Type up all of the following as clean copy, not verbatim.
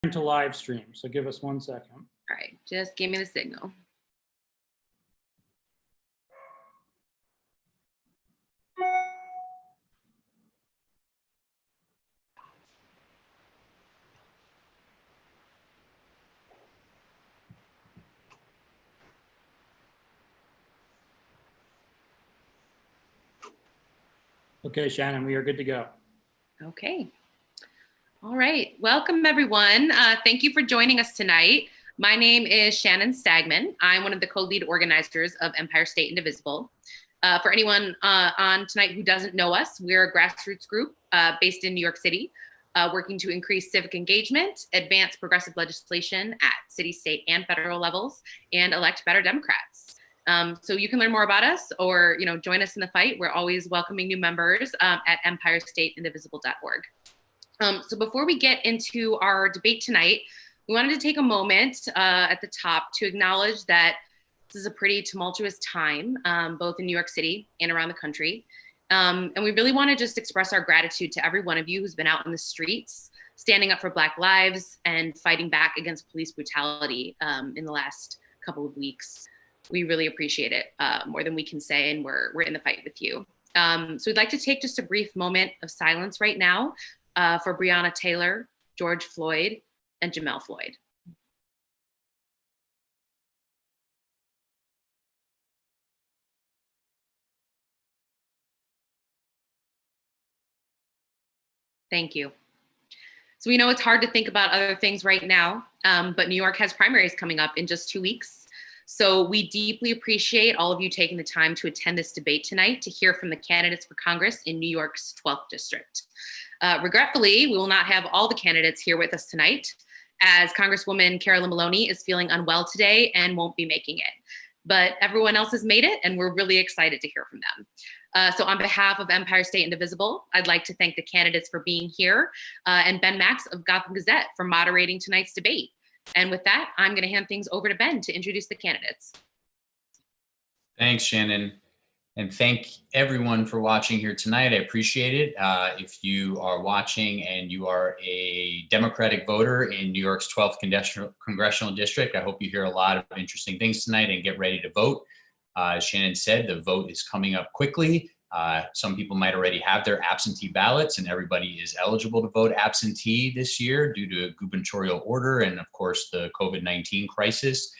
To live stream, so give us 1 second. All right, just give me the signal. Okay, Shannon, we are good to go. Okay. All right, welcome everyone. Thank you for joining us tonight. My name is Shannon Stagman. I'm one of the co-lead organizers of Empire State Indivisible. For anyone on tonight who doesn't know us, we're a grassroots group based in New York City, working to increase civic engagement, advance progressive legislation at city, state, and federal levels, and elect better Democrats. So you can learn more about us or join us in the fight. We're always welcoming new members at empirestateinvisible.org. So before we get into our debate tonight, we wanted to take a moment at the top to acknowledge that this is a pretty tumultuous time, both in New York City and around the country. And we really want to just express our gratitude to every one of you who's been out in the streets, standing up for Black lives and fighting back against police brutality in the last couple of weeks. We really appreciate it more than we can say, and we're in the fight with you. So we'd like to take just a brief moment of silence right now for Breonna Taylor, George Floyd, and Jamel Floyd. Thank you. So we know it's hard to think about other things right now, but New York has primaries coming up in just 2 weeks. So we deeply appreciate all of you taking the time to attend this debate tonight to hear from the candidates for Congress in New York's 12th district. Regretfully, we will not have all the candidates here with us tonight, as Congresswoman Maloney is feeling unwell today and won't be making it. But everyone else has made it, and we're really excited to hear from them. So on behalf of Empire State Indivisible, I'd like to thank the candidates for being here, and Ben Max of Gotham Gazette for moderating tonight's debate. And with that, I'm going to hand things over to Ben to introduce the candidates. Thanks, Shannon. And thank everyone for watching here tonight. I appreciate it. If you are watching and you are a Democratic voter in New York's 12th Congressional District, I hope you hear a lot of interesting things tonight and get ready to vote. As Shannon said, the vote is coming up quickly. Some people might already have their absentee ballots, and everybody is eligible to vote absentee this year due to a gubernatorial order and, of course, the COVID-19 crisis.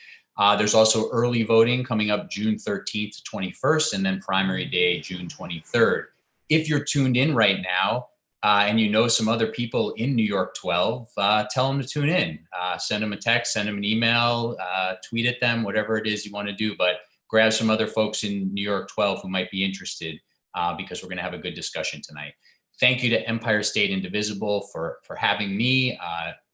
There's also early voting coming up June 13th to 21st, and then primary day, June 23rd. If you're tuned in right now and you know some other people in New York 12, tell them to tune in. Send them a text, send them an email, tweet at them, whatever it is you want to do. But grab some other folks in New York 12 who might be interested because we're going to have a good discussion tonight. Thank you to Empire State Indivisible for having me.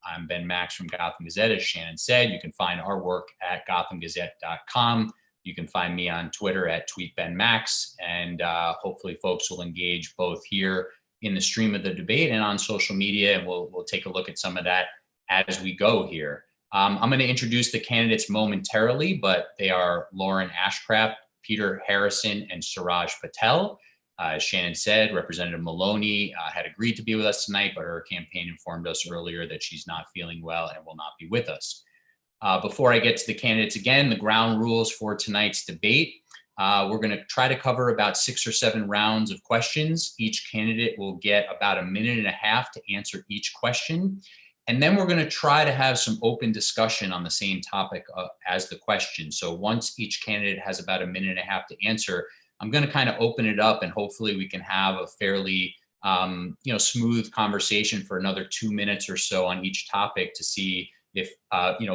I'm Ben Max from Gotham Gazette, as Shannon said. You can find our work at gothamgazette.com. You can find me on Twitter at tweetbenmax, and hopefully folks will engage both here in the stream of the debate and on social media, and we'll take a look at some of that as we go here. I'm going to introduce the candidates momentarily, but they are Lauren Ashcraft, Peter Harrison, and Suraj Patel. As Shannon said, Representative Maloney had agreed to be with us tonight, but her campaign informed us earlier that she's not feeling well and will not be with us. Before I get to the candidates again, the ground rules for tonight's debate. We're going to try to cover about 6 or 7 rounds of questions. Each candidate will get about 1.5 minutes to answer each question. And then we're going to try to have some open discussion on the same topic as the question. So once each candidate has about 1.5 minutes to answer, I'm going to kind of open it up, and hopefully we can have a fairly smooth conversation for another 2 minutes or so on each topic to see if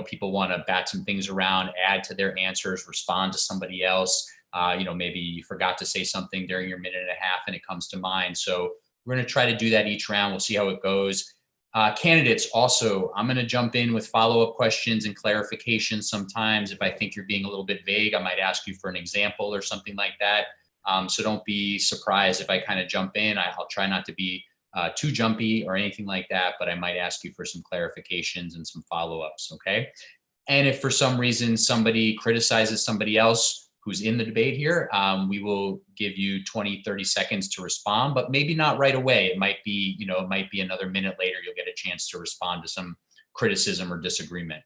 people want to bat some things around, add to their answers, respond to somebody else. Maybe you forgot to say something during your 1.5 minutes and it comes to mind. So we're going to try to do that each round. We'll see how it goes. Candidates also, I'm going to jump in with follow-up questions and clarifications sometimes. If I think you're being a little bit vague, I might ask you for an example or something like that. So don't be surprised if I kind of jump in. I'll try not to be too jumpy or anything like that, but I might ask you for some clarifications and some follow-ups, okay? And if for some reason somebody criticizes somebody else who's in the debate here, we will give you 20, 30 seconds to respond, but maybe not right away. It might be, it might be another minute later, you'll get a chance to respond to some criticism or disagreement.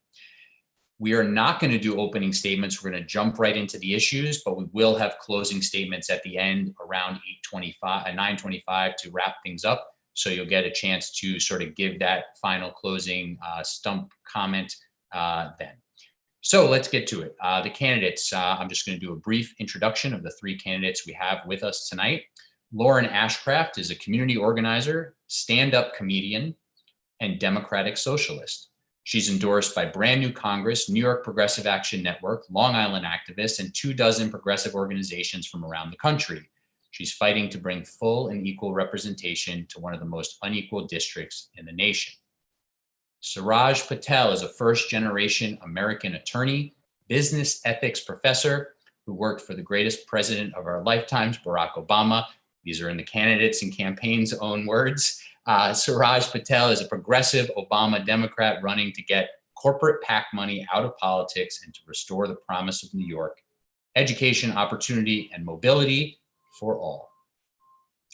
We are not going to do opening statements. We're going to jump right into the issues, but we will have closing statements at the end around 9:25 to wrap things up. So you'll get a chance to sort of give that final closing stump comment then. So let's get to it. The candidates, I'm just going to do a brief introduction of the three candidates we have with us tonight. Lauren Ashcraft is a community organizer, stand-up comedian, and democratic socialist. She's endorsed by Brand New Congress, New York Progressive Action Network, Long Island activists, and 24 progressive organizations from around the country. She's fighting to bring full and equal representation to one of the most unequal districts in the nation. Suraj Patel is a first-generation American attorney, business ethics professor who worked for the greatest president of our lifetimes, Barack Obama. These are in the candidates and campaign's own words. Suraj Patel is a progressive Obama Democrat running to get corporate PAC money out of politics and to restore the promise of New York, education, opportunity, and mobility for all.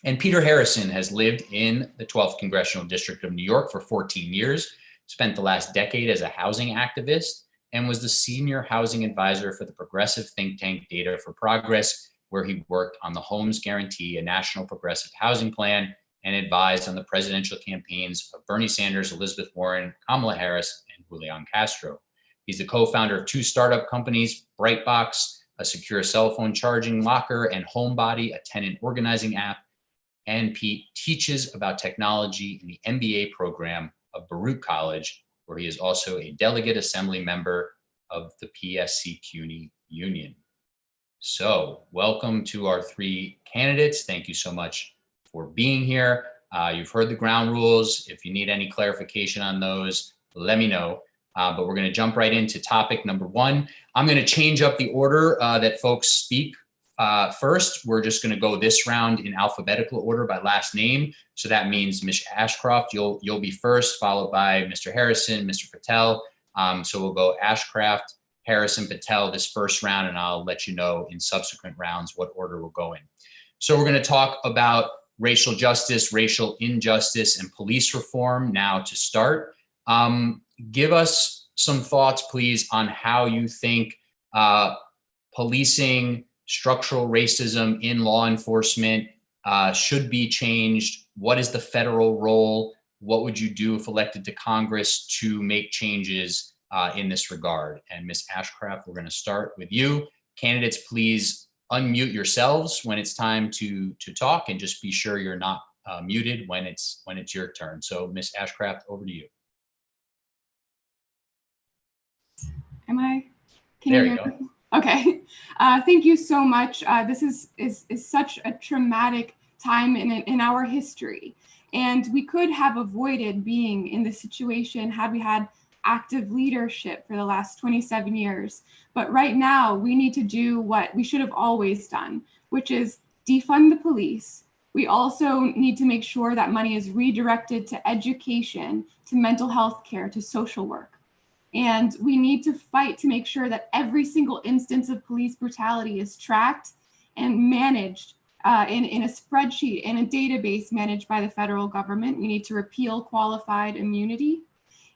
And Peter Harrison has lived in the 12th Congressional District of New York for 14 years, spent the last decade as a housing activist, and was the senior housing advisor for the progressive think tank Data for Progress, where he worked on the Homes Guarantee, a national progressive housing plan, and advised on the presidential campaigns of Bernie Sanders, Elizabeth Warren, Kamala Harris, and Julian Castro. He's the co-founder of two startup companies, Brightbox, a secure cell phone charging locker, and Homebody, a tenant organizing app. And Pete teaches about technology in the MBA program of Baruch College, where he is also a delegate assembly member of the PSC CUNY Union. So welcome to our three candidates. Thank you so much for being here. You've heard the ground rules. If you need any clarification on those, let me know. But we're going to jump right into topic number one. I'm going to change up the order that folks speak first. We're just going to go this round in alphabetical order by last name. So that means Ms. Ashcraft, you'll be first, followed by Mr. Harrison, Mr. Patel. So we'll go Ashcraft, Harrison, Patel this first round, and I'll let you know in subsequent rounds what order we'll go in. So we're going to talk about racial justice, racial injustice, and police reform now to start. Give us some thoughts, please, on how you think policing, structural racism in law enforcement should be changed. What is the federal role? What would you do if elected to Congress to make changes in this regard? And Ms. Ashcraft, we're going to start with you. Candidates, please unmute yourselves when it's time to talk, and just be sure you're not muted when it's your turn. So Ms. Ashcraft, over to you. Can you hear me? Okay. Thank you so much. This is such a traumatic time in our history. And we could have avoided being in this situation had we had active leadership for the last 27 years. But right now, we need to do what we should have always done, which is defund the police. We also need to make sure that money is redirected to education, to mental health care, to social work. And we need to fight to make sure that every single instance of police brutality is tracked and managed in a spreadsheet, in a database managed by the federal government. We need to repeal qualified immunity.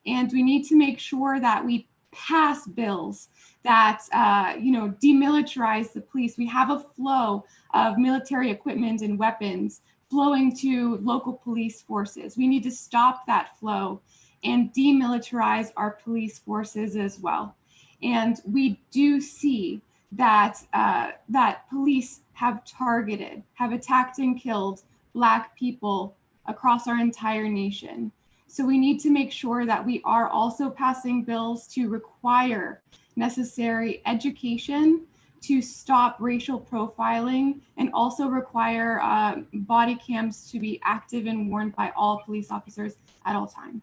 And we need to make sure that we pass bills that demilitarize the police. We have a flow of military equipment and weapons flowing to local police forces. We need to stop that flow and demilitarize our police forces as well. And we do see that that police have attacked and killed Black people across our entire nation. So we need to make sure that we are also passing bills to require necessary education to stop racial profiling, and also require body cams to be active and worn by all police officers at all times.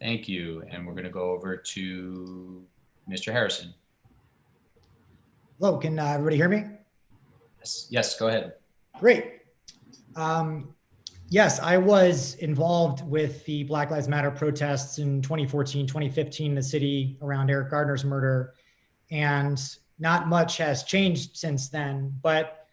Thank you. And we're going to go over to Mr. Harrison. Hello, can everybody hear me? Yes, go ahead. Great. Yes, I was involved with the Black Lives Matter protests in 2014, 2015 in the city around Eric Gardner's murder. And not much has changed since then, but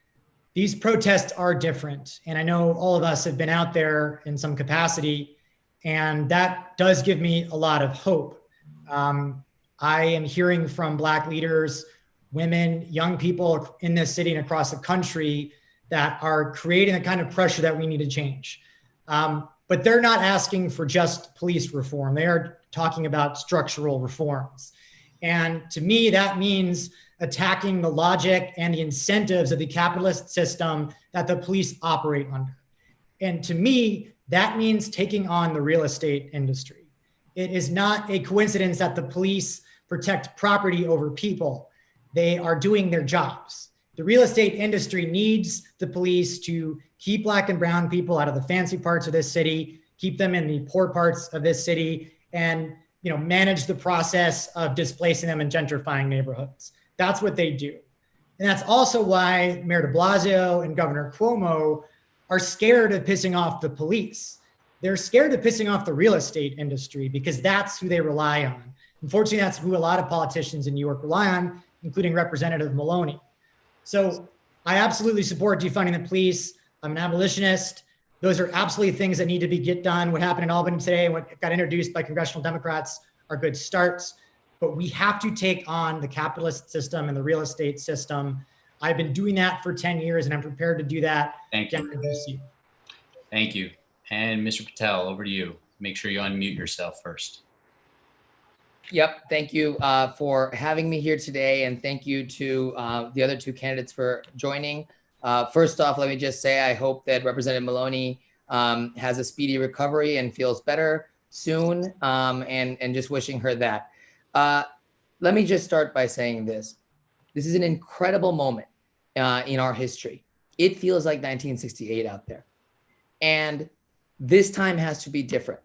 these protests are different. And I know all of us have been out there in some capacity. And that does give me a lot of hope. I am hearing from Black leaders, women, young people in this city and across the country that are creating the kind of pressure that we need to change. But they're not asking for just police reform. They are talking about structural reforms. And to me, that means attacking the logic and the incentives of the capitalist system that the police operate under. And to me, that means taking on the real estate industry. It is not a coincidence that the police protect property over people. They are doing their jobs. The real estate industry needs the police to keep Black and brown people out of the fancy parts of this city, keep them in the poor parts of this city, and manage the process of displacing them and gentrifying neighborhoods. That's what they do. And that's also why Mayor de Blasio and Governor Cuomo are scared of pissing off the police. They're scared of pissing off the real estate industry because that's who they rely on. Unfortunately, that's who a lot of politicians in New York rely on, including Representative Maloney. So I absolutely support defunding the police. I'm an abolitionist. Those are absolutely things that need to get done. What happened in Albany today, what got introduced by congressional Democrats are good starts, but we have to take on the capitalist system and the real estate system. I've been doing that for 10 years and I'm prepared to do that. Thank you. Thank you. And Mr. Patel, over to you. Make sure you unmute yourself first. Yep. Thank you for having me here today. And thank you to the other two candidates for joining. First off, let me just say, I hope that Representative Maloney has a speedy recovery and feels better soon, and just wishing her that. Let me just start by saying this. This is an incredible moment in our history. It feels like 1968 out there. And this time has to be different.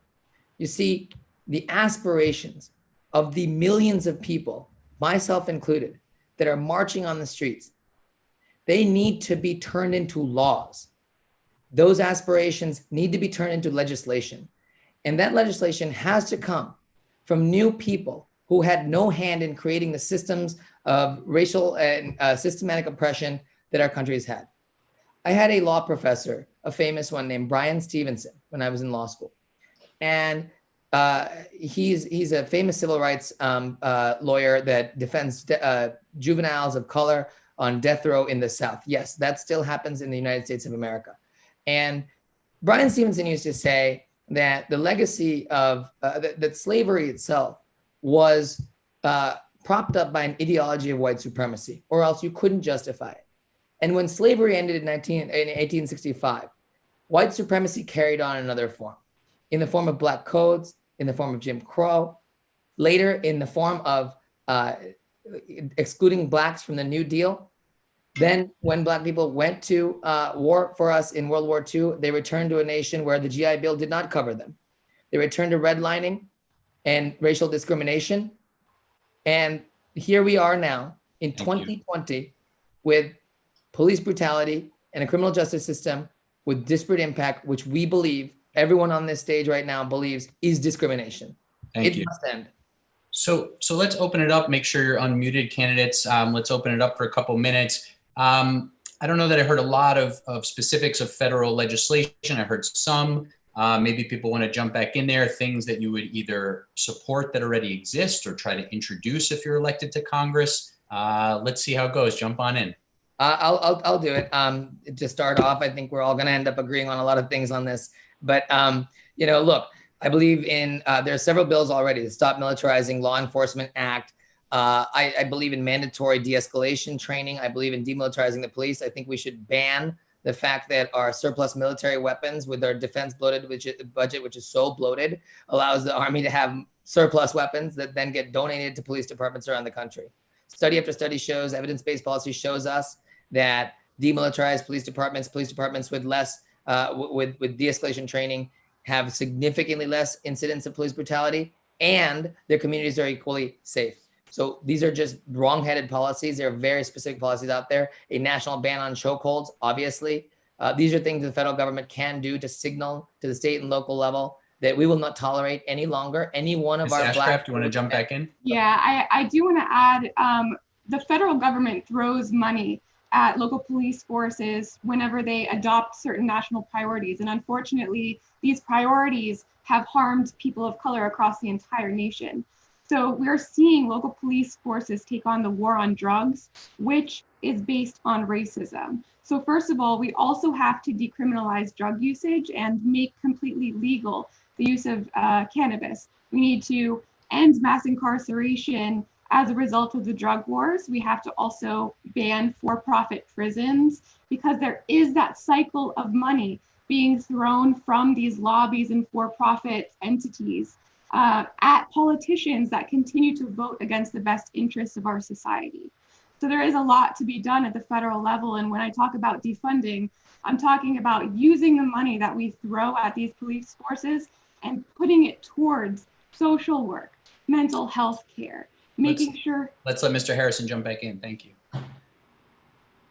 You see, the aspirations of the millions of people, myself included, that are marching on the streets, they need to be turned into laws. Those aspirations need to be turned into legislation. And that legislation has to come from new people who had no hand in creating the systems of racial and systematic oppression that our country has had. I had a law professor, a famous one named Brian Stevenson, when I was in law school. And he's a famous civil rights lawyer that defends juveniles of color on death row in the South. Yes, that still happens in the United States of America. And Brian Stevenson used to say that the legacy of that slavery itself was propped up by an ideology of white supremacy, or else you couldn't justify it. And when slavery ended in 1865, white supremacy carried on another form, in the form of Black codes, in the form of Jim Crow, later in the form of excluding Blacks from the New Deal. Then when Black people went to war for us in World War II, they returned to a nation where the GI Bill did not cover them. They returned to redlining and racial discrimination. And here we are now in 2020 with police brutality and a criminal justice system with disparate impact, which we believe, everyone on this stage right now believes, is discrimination. Thank you. It must end. So let's open it up. Make sure you're unmuted, candidates. Let's open it up for a couple minutes. I don't know that I heard a lot of specifics of federal legislation. I heard some. Maybe people want to jump back in there, things that you would either support that already exist or try to introduce if you're elected to Congress. Let's see how it goes. Jump on in. I'll do it. To start off, I think we're all going to end up agreeing on a lot of things on this. But, look, I believe in, there are several bills already, the Stop Militarizing Law Enforcement Act. I believe in mandatory de-escalation training. I believe in demilitarizing the police. I think we should ban the fact that our surplus military weapons with our defense budget, which is so bloated, allows the Army to have surplus weapons that then get donated to police departments around the country. Study after study shows, evidence-based policy shows us that demilitarized police departments with less, with de-escalation training have significantly less incidents of police brutality, and their communities are equally safe. So these are just wrong-headed policies. There are very specific policies out there. A national ban on chokeholds, obviously. These are things the federal government can do to signal to the state and local level that we will not tolerate any longer any one of Ms. our Ashcraft, Black. do you want to jump back in? Yeah, I do want to add, the federal government throws money at local police forces whenever they adopt certain national priorities. And unfortunately, these priorities have harmed people of color across the entire nation. So we're seeing local police forces take on the war on drugs, which is based on racism. So first of all, we also have to decriminalize drug usage and make completely legal the use of cannabis. We need to end mass incarceration as a result of the drug wars. We have to also ban for-profit prisons, because there is that cycle of money being thrown from these lobbies and for-profit entities at politicians that continue to vote against the best interests of our society. So there is a lot to be done at the federal level. And when I talk about defunding, I'm talking about using the money that we throw at these police forces and putting it towards social work, mental health care, making sure. Let's let Mr. Harrison jump back in. Thank you.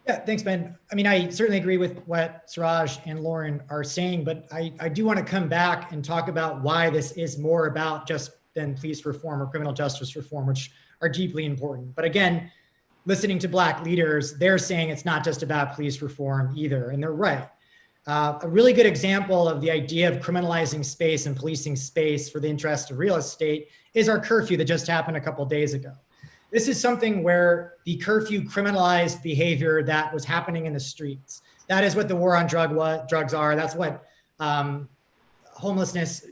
Yeah, thanks, Ben. I mean, I certainly agree with what Suraj and Lauren are saying, but I do want to come back and talk about why this is more about just than police reform or criminal justice reform, which are deeply important. But again, listening to Black leaders, they're saying it's not just about police reform either, and they're right. A really good example of the idea of criminalizing space and policing space for the interest of real estate is our curfew that just happened a couple of days ago. This is something where the curfew criminalized behavior that was happening in the streets. That is what the war on drugs are. That's what homelessness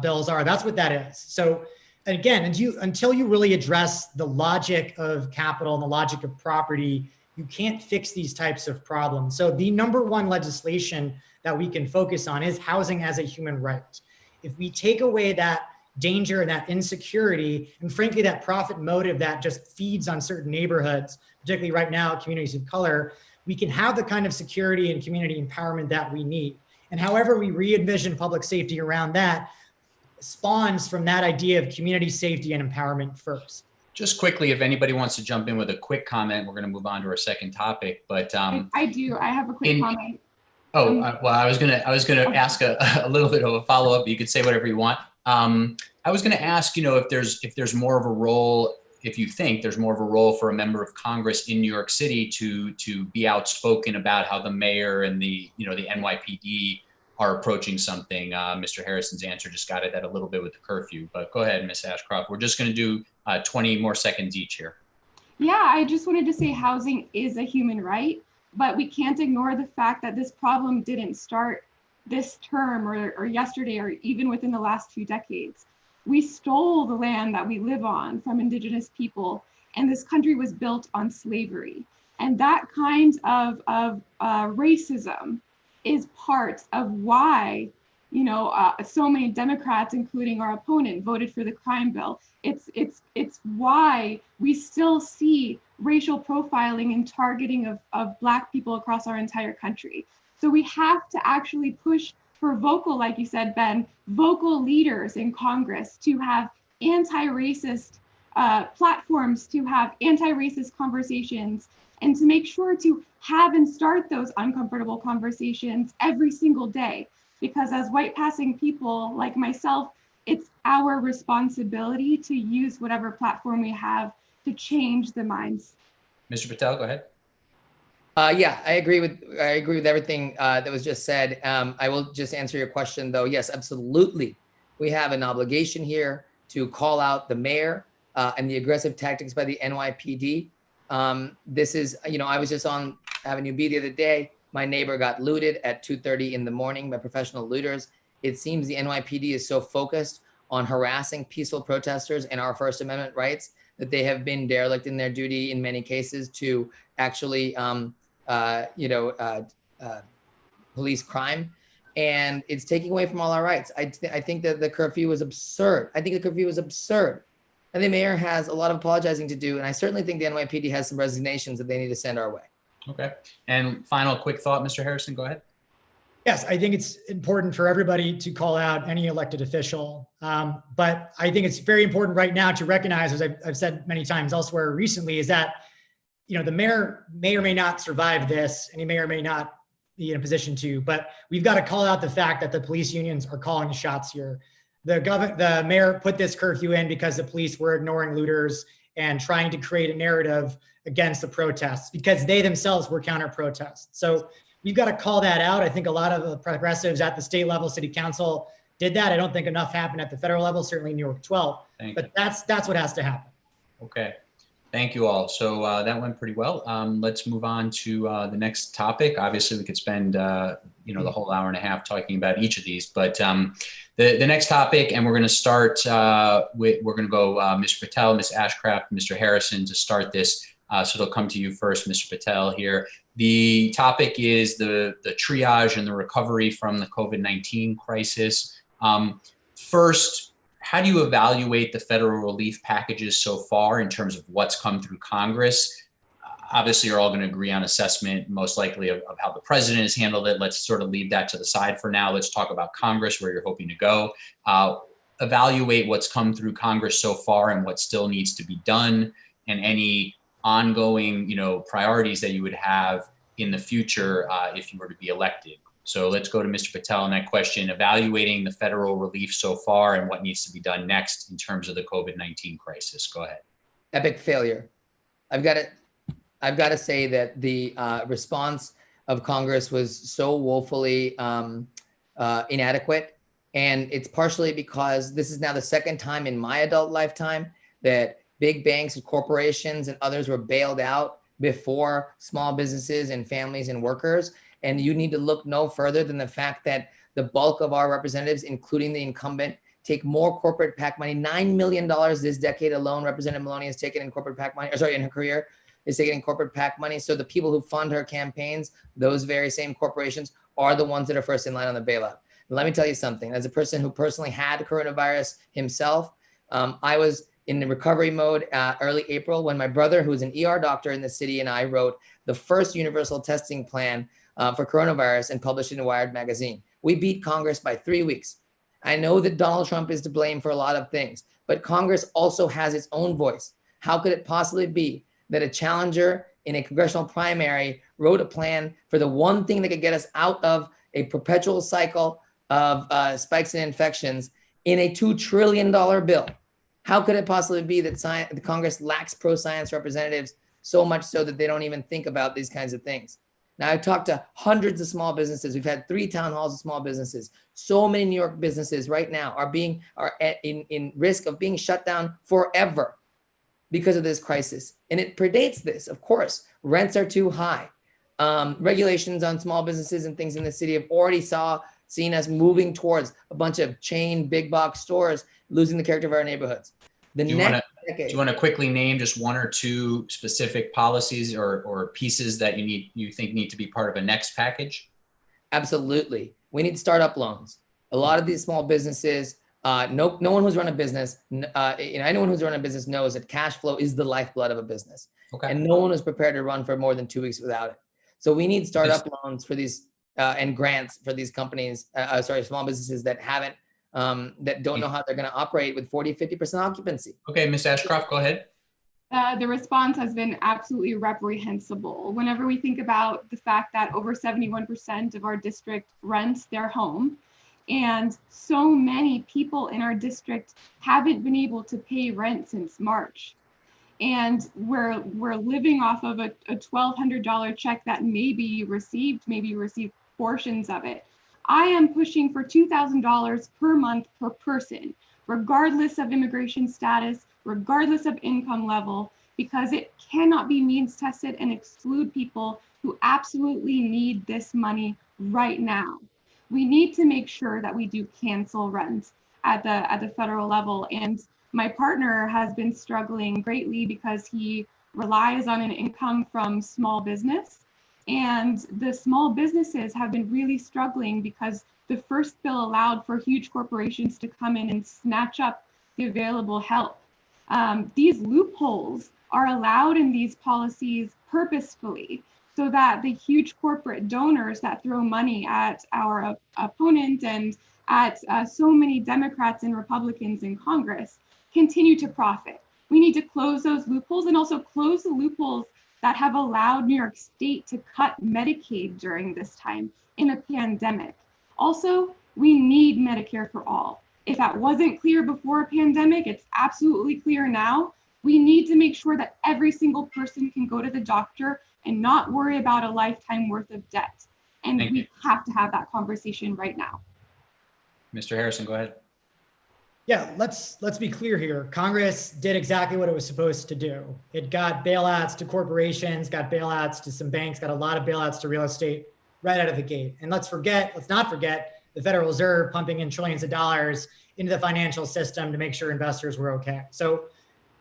bills are. That's what that is. So again, until you really address the logic of capital and the logic of property, you can't fix these types of problems. So the number one legislation that we can focus on is housing as a human right. If we take away that danger and that insecurity, and frankly, that profit motive that just feeds on certain neighborhoods, particularly right now, communities of color, we can have the kind of security and community empowerment that we need. And however we re-envision public safety around that spawns from that idea of community safety and empowerment first. Just quickly, if anybody wants to jump in with a quick comment, we're going to move on to our second topic. But I do. I have a quick comment. Well, I was gonna ask a little bit of a follow up. You could say whatever you want. I was going to ask, if there's more of a role, if you think there's more of a role for a member of Congress in New York City to be outspoken about how the mayor and the NYPD are approaching something. Mr. Harrison's answer just got at that a little bit with the curfew, but go ahead, Ms. Ashcraft. We're just going to do 20 more seconds each here. Yeah, I just wanted to say housing is a human right, but we can't ignore the fact that this problem didn't start this term or yesterday or even within the last few decades. We stole the land that we live on from Indigenous people, and this country was built on slavery. And that kind of racism is part of why, so many Democrats, including our opponent, voted for the crime bill. It's why we still see racial profiling and targeting of Black people across our entire country. So we have to actually push for vocal, like you said, Ben, vocal leaders in Congress to have anti-racist platforms, to have anti-racist conversations, and to make sure to have and start those uncomfortable conversations every single day. Because as white passing people like myself, it's our responsibility to use whatever platform we have to change the minds. Mr. Patel, go ahead. Yeah, I agree with everything that was just said. I will just answer your question, though. Yes, absolutely. We have an obligation here to call out the mayor and the aggressive tactics by the NYPD. This is, I was just on Avenue B the other day. My neighbor got looted at 2:30 in the morning by professional looters. It seems the NYPD is so focused on harassing peaceful protesters and our First Amendment rights that they have been derelict in their duty in many cases to actually police crime, and it's taking away from all our rights. I think that the curfew was absurd. I think the curfew was absurd. And the mayor has a lot of apologizing to do. And I certainly think the NYPD has some resignations that they need to send our way. Okay. And final quick thought, Mr. Harrison, go ahead. Yes, I think it's important for everybody to call out any elected official. But I think it's very important right now to recognize, as I've said many times elsewhere recently, is that the mayor may or may not survive this, and he may or may not be in a position to, but we've got to call out the fact that the police unions are calling the shots here. The mayor put this curfew in because the police were ignoring looters and trying to create a narrative against the protests because they themselves were counter-protests. So we've got to call that out. I think a lot of the progressives at the state level, city council, did that. I don't think enough happened at the federal level, certainly New York 12, Thank but you. that's what has to happen. Okay. Thank you all. So that went pretty well. Let's move on to the next topic. Obviously, we could spend the whole hour and a half talking about each of these, but the next topic, and we're going to start we're going to go Mr. Patel, Ms. Ashcraft, Mr. Harrison to start this. So they'll come to you first, Mr. Patel here. The topic is the triage and the recovery from the COVID-19 crisis. First, how do you evaluate the federal relief packages so far in terms of what's come through Congress? Obviously, you're all going to agree on assessment, most likely, of how the president has handled it. Let's sort of leave that to the side for now. Let's talk about Congress, where you're hoping to go. Evaluate what's come through Congress so far and what still needs to be done, and any ongoing, priorities that you would have in the future if you were to be elected. So let's go to Mr. Patel on that question, evaluating the federal relief so far and what needs to be done next in terms of the COVID-19 crisis. Go ahead. Epic failure. I've got to say that the response of Congress was so woefully inadequate. And it's partially because this is now the second time in my adult lifetime that big banks and corporations and others were bailed out before small businesses and families and workers. And you need to look no further than the fact that the bulk of our representatives, including the incumbent, take more corporate PAC money. $9 million this decade alone, Representative Maloney has taken in corporate PAC money, in her career, is taking in corporate PAC money. So the people who fund her campaigns, those very same corporations, are the ones that are first in line on the bailout. And let me tell you something. As a person who personally had coronavirus himself, I was in the recovery mode early April when my brother, who's an ER doctor in the city, and I wrote the first universal testing plan for coronavirus and published it in Wired magazine. We beat Congress by 3 weeks. I know that Donald Trump is to blame for a lot of things, but Congress also has its own voice. How could it possibly be that a challenger in a congressional primary wrote a plan for the one thing that could get us out of a perpetual cycle of spikes in infections in a $2 trillion bill? How could it possibly be that the Congress lacks pro-science representatives so much so that they don't even think about these kinds of things? Now, I've talked to hundreds of small businesses. We've had 3 town halls of small businesses. So many New York businesses right now are in risk of being shut down forever because of this crisis. And it predates this, of course. Rents are too high. Regulations on small businesses and things in the city have already seen us moving towards a bunch of chain big box stores losing the character of our neighborhoods. Do you want to quickly name just 1 or 2 specific policies or pieces that you think need to be part of a next package? Absolutely. We need startup loans. A lot of these small businesses, no one who's run a business, anyone who's run a business knows that cash flow is the lifeblood of a business. Okay. And no one is prepared to run for more than 2 weeks without it. So we need startup loans for these and grants for these companies, small businesses that haven't, that don't know how they're going to operate with 40-50% occupancy. Okay, Ms. Ashcraft, go ahead. The response has been absolutely reprehensible. Whenever we think about the fact that over 71% of our district rents their home, and so many people in our district haven't been able to pay rent since March. And we're living off of a $1,200 check that maybe received portions of it. I am pushing for $2,000 per month per person, regardless of immigration status, regardless of income level, because it cannot be means tested and exclude people who absolutely need this money right now. We need to make sure that we do cancel rent at the federal level. And my partner has been struggling greatly because he relies on an income from small business. And the small businesses have been really struggling because the first bill allowed for huge corporations to come in and snatch up the available help. These loopholes are allowed in these policies purposefully so that the huge corporate donors that throw money at our opponent and at so many Democrats and Republicans in Congress continue to profit. We need to close those loopholes and also close the loopholes that have allowed New York State to cut Medicaid during this time in a pandemic. Also, we need Medicare for all. If that wasn't clear before a pandemic, it's absolutely clear now. We need to make sure that every single person can go to the doctor and not worry about a lifetime worth of debt. And we have to have that conversation right now. Mr. Harrison, go ahead. Yeah, let's be clear here. Congress did exactly what it was supposed to do. It got bailouts to corporations, got bailouts to some banks, got a lot of bailouts to real estate right out of the gate. And let's not forget the Federal Reserve pumping in trillions of dollars into the financial system to make sure investors were okay. So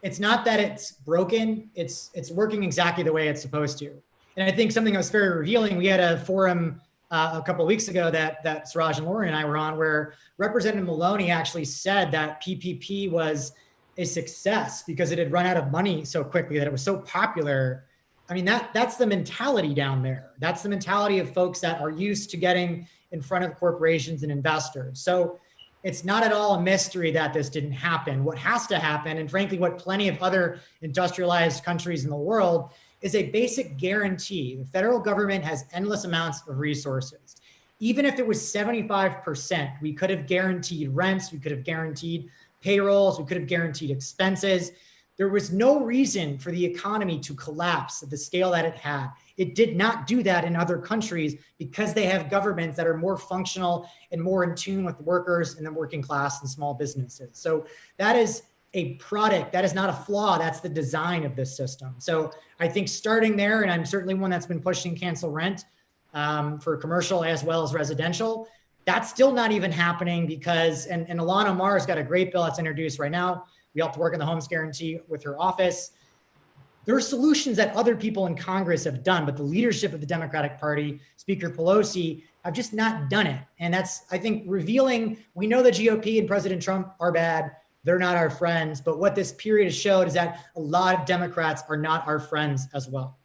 it's not that it's broken, it's working exactly the way it's supposed to. And I think something that was very revealing, we had a forum a couple of weeks ago that Suraj and Lauren and I were on, where Representative Maloney actually said that PPP was a success because it had run out of money so quickly, that it was so popular. I mean, that's the mentality down there. That's the mentality of folks that are used to getting in front of corporations and investors. So it's not at all a mystery that this didn't happen. What has to happen, and frankly, what plenty of other industrialized countries in the world, is a basic guarantee. The federal government has endless amounts of resources. Even if it was 75%, we could have guaranteed rents, we could have guaranteed payrolls, we could have guaranteed expenses. There was no reason for the economy to collapse at the scale that it had. It did not do that in other countries because they have governments that are more functional and more in tune with workers and the working class and small businesses. So that is a product, that is not a flaw, that's the design of this system. So I think starting there, and I'm certainly one that's been pushing cancel rent for commercial as well as residential, that's still not even happening because, and Ilhan Omar's got a great bill that's introduced right now. We have to work on the homes guarantee with her office. There are solutions that other people in Congress have done, but the leadership of the Democratic Party, Speaker Pelosi, have just not done it. And that's, I think, revealing. We know the GOP and President Trump are bad. They're not our friends. But what this period has showed is that a lot of Democrats are not our friends as well.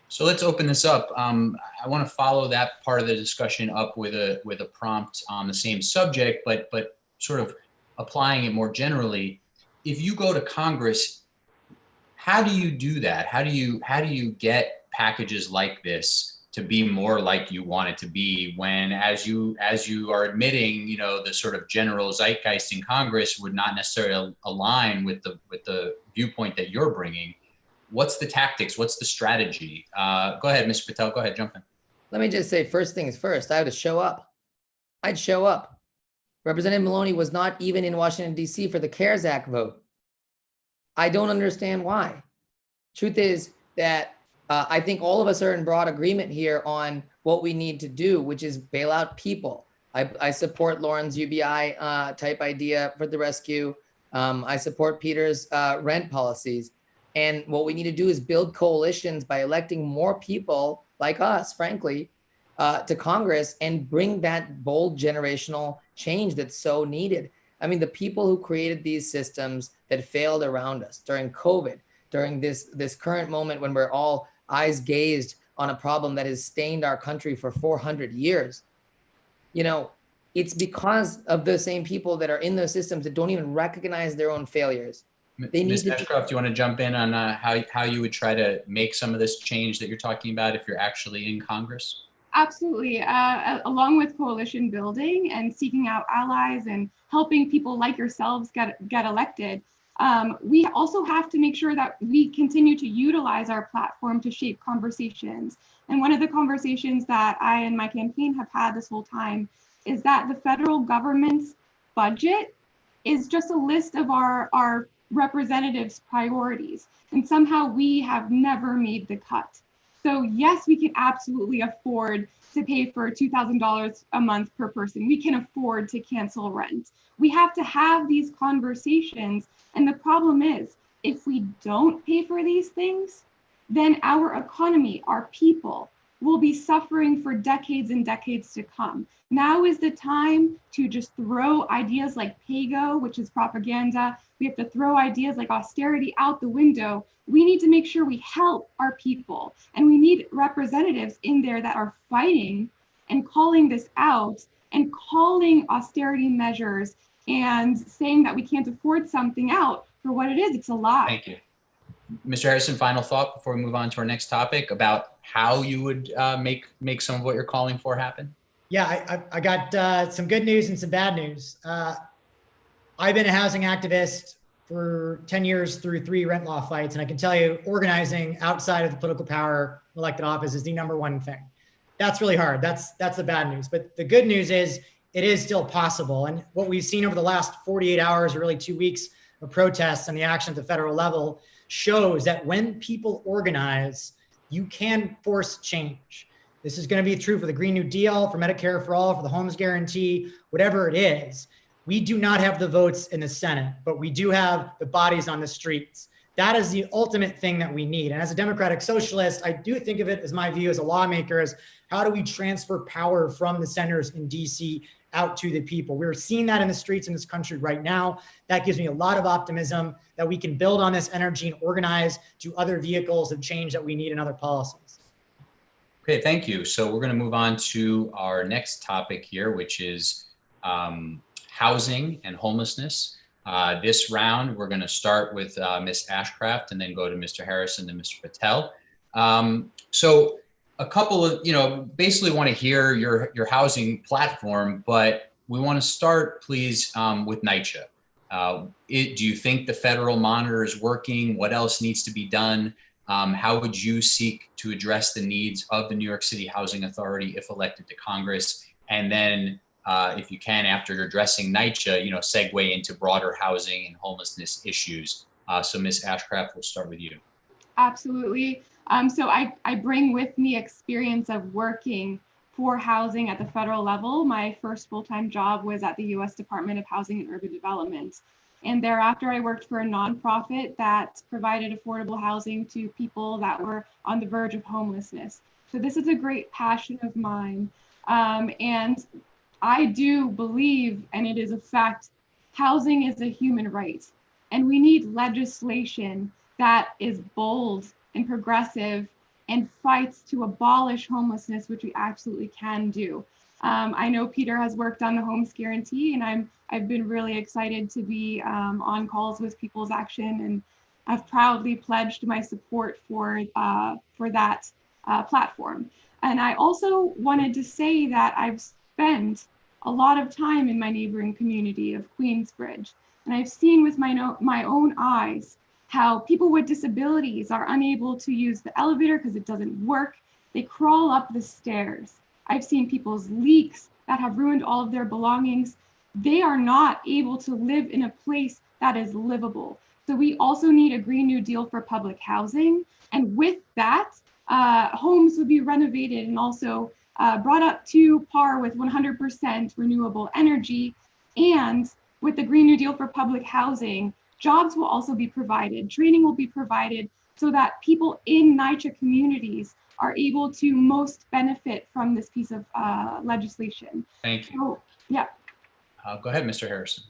So let's open this up. I want to follow that part of the discussion up with a prompt on the same subject, but sort of applying it more generally. If you go to Congress, how do you do that? How do you get packages like this to be more like you want it to be when, as you are admitting, you know, the sort of general zeitgeist in Congress would not necessarily align with the viewpoint that you're bringing? What's the tactics? What's the strategy? Go ahead, Mr. Patel. Go ahead, jump in. Let me just say, first things first, I had to show up. I'd show up. Representative Maloney was not even in Washington, D.C. for the CARES Act vote. I don't understand why. Truth is that I think all of us are in broad agreement here on what we need to do, which is bail out people. I support Lauren's UBI type idea for the rescue. I support Peter's rent policies. And what we need to do is build coalitions by electing more people like us, frankly, to Congress and bring that bold generational change that's so needed. I mean, the people who created these systems that failed around us during COVID, during this current moment when we're all eyes gazed on a problem that has stained our country for 400 years, you know, it's because of the same people that are in those systems that don't even recognize their own failures. Ms. Ashcraft, do you want to jump in on how you would try to make some of this change that you're talking about if you're actually in Congress? Absolutely. Along with coalition building and seeking out allies and helping people like yourselves get elected, we also have to make sure that we continue to utilize our platform to shape conversations. And one of the conversations that I and my campaign have had this whole time is that the federal government's budget is just a list of our representatives' priorities. And somehow we have never made the cut. So yes, we can absolutely afford to pay for $2,000 a month per person. We can afford to cancel rent. We have to have these conversations. And the problem is, if we don't pay for these things, then our economy, our people, will be suffering for decades and decades to come. Now is the time to just throw ideas like PAYGO, which is propaganda. We have to throw ideas like austerity out the window. We need to make sure we help our people. And we need representatives in there that are fighting and calling this out and calling austerity measures and saying that we can't afford something out for what it is. It's a lie. Thank you. Mr. Harrison, final thought before we move on to our next topic about how you would make some of what you're calling for happen? Yeah, I got some good news and some bad news. I've been a housing activist for 10 years through 3 rent law fights. And I can tell you, organizing outside of the political power elected office is the #1 thing. That's really hard. That's the bad news. But the good news is it is still possible. And what we've seen over the last 48 hours, or really 2 weeks of protests and the action at the federal level shows that when people organize, you can force change. This is going to be true for the Green New Deal, for Medicare for all, for the Homes Guarantee, whatever it is. We do not have the votes in the Senate, but we do have the bodies on the streets. That is the ultimate thing that we need. And as a democratic socialist, I do think of it as my view as a lawmaker as how do we transfer power from the senators in DC out to the people? We're seeing that in the streets in this country right now. That gives me a lot of optimism that we can build on this energy and organize to other vehicles of change that we need in other policies. Okay, thank you. So we're going to move on to our next topic here, which is housing and homelessness. This round, we're going to start with Ms. Ashcraft and then go to Mr. Harrison and Mr. Patel. So a couple of, basically want to hear your housing platform, but we want to start, please, with NYCHA. Do you think the federal monitor is working? What else needs to be done? How would you seek to address the needs of the New York City Housing Authority if elected to Congress? And then if you can, after addressing NYCHA, segue into broader housing and homelessness issues. So Ms. Ashcraft, we'll start with you. Absolutely. So I bring with me experience of working for housing at the federal level. My first full-time job was at the U.S. Department of Housing and Urban Development. And thereafter, I worked for a nonprofit that provided affordable housing to people that were on the verge of homelessness. So this is a great passion of mine. And I do believe, and it is a fact, housing is a human right. And we need legislation that is bold and progressive and fights to abolish homelessness, which we absolutely can do. I know Peter has worked on the Homes Guarantee, and I've been really excited to be on calls with People's Action, and I've proudly pledged my support for that platform. And I also wanted to say that I've spent a lot of time in my neighboring community of Queensbridge, and I've seen with my own eyes how people with disabilities are unable to use the elevator because it doesn't work. They crawl up the stairs. I've seen people's leaks that have ruined all of their belongings. They are not able to live in a place that is livable. So we also need a Green New Deal for public housing. And with that, homes would be renovated and also brought up to par with 100% renewable energy. And with the Green New Deal for public housing, jobs will also be provided, training will be provided so that people in NYCHA communities are able to most benefit from this piece of legislation. Thank you. So, yeah. Go ahead, Mr. Harrison.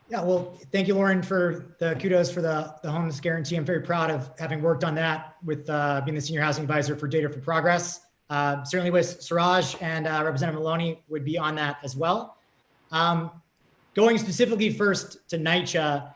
Yeah, well, thank you, Lauren, for the kudos for the Homes Guarantee. I'm very proud of having worked on that with being the Senior Housing Advisor for Data for Progress. Certainly with Suraj and Representative Maloney would be on that as well. Going specifically first to NYCHA,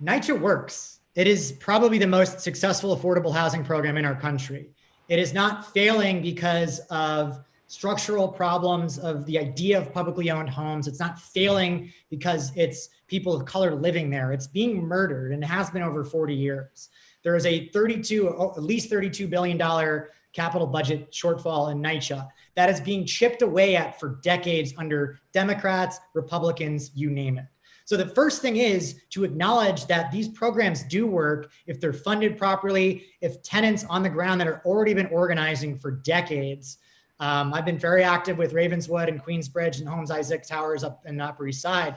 NYCHA works. It is probably the most successful affordable housing program in our country. It is not failing because of structural problems of the idea of publicly owned homes. It's not failing because it's people of color living there. It's being murdered, and it has been over 40 years. There is a at least $32 billion capital budget shortfall in NYCHA that is being chipped away at for decades under Democrats, Republicans, you name it. So the first thing is to acknowledge that these programs do work if they're funded properly, if tenants on the ground that have already been organizing for decades. I've been very active with Ravenswood and Queensbridge and Holmes Isaac Towers up in the Upper East Side.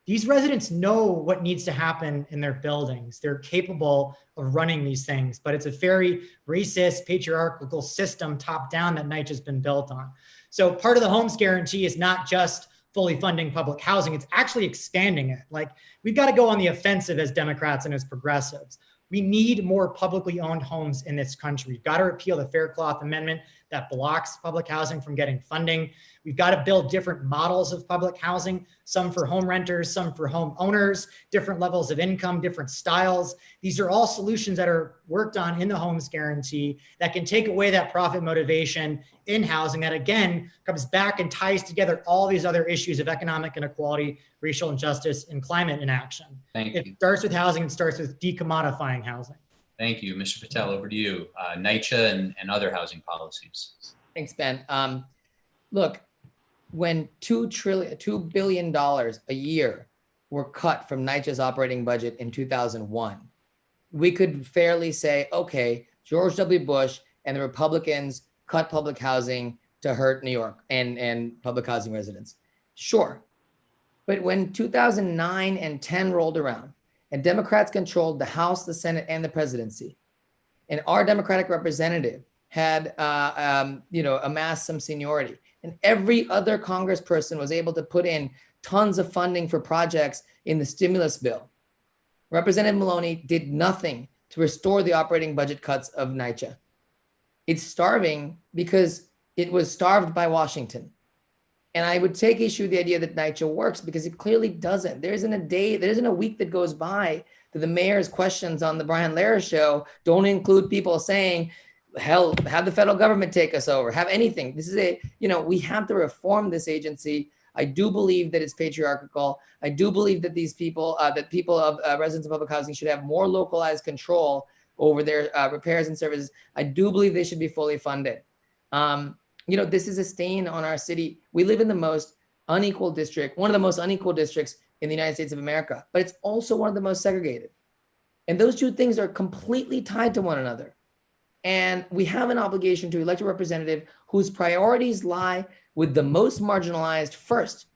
These residents know what needs to happen in their buildings. They're capable of running these things, but it's a very racist, patriarchal system top down that NYCHA has been built on. So part of the Homes Guarantee is not just fully funding public housing, it's actually expanding it. Like, we've got to go on the offensive as Democrats and as progressives. We need more publicly owned homes in this country. We've got to repeal the Faircloth Amendment that blocks public housing from getting funding. We've got to build different models of public housing, some for home renters, some for home owners, different levels of income, different styles. These are all solutions that are worked on in the Homes Guarantee that can take away that profit motivation in housing that, again, comes back and ties together all these other issues of economic inequality, racial injustice, and climate inaction. Thank you. It starts with housing, it starts with decommodifying housing. Thank you. Mr. Patel, over to you. NYCHA and other housing policies. Thanks, Ben. Look, when $2 billion a year were cut from NYCHA's operating budget in 2001, we could fairly say, okay, George W. Bush and the Republicans cut public housing to hurt New York and public housing residents. Sure. But when 2009 and 10 rolled around and Democrats controlled the House, the Senate, and the presidency, and our Democratic representative had, amassed some seniority, and every other congressperson was able to put in tons of funding for projects in the stimulus bill, Representative Maloney did nothing to restore the operating budget cuts of NYCHA. It's starving because it was starved by Washington. And I would take issue with the idea that NYCHA works because it clearly doesn't. There isn't a week that goes by that the mayor's questions on the Brian Lehrer show don't include people saying, hell, have the federal government take us over, have anything. This is we have to reform this agency. I do believe that it's patriarchal. I do believe that these people, residents of public housing should have more localized control over their repairs and services. I do believe they should be fully funded. This is a stain on our city. We live in the most unequal district, one of the most unequal districts in the United States of America, but it's also one of the most segregated. And those two things are completely tied to one another. And we have an obligation to elect a representative whose priorities lie with the most marginalized first,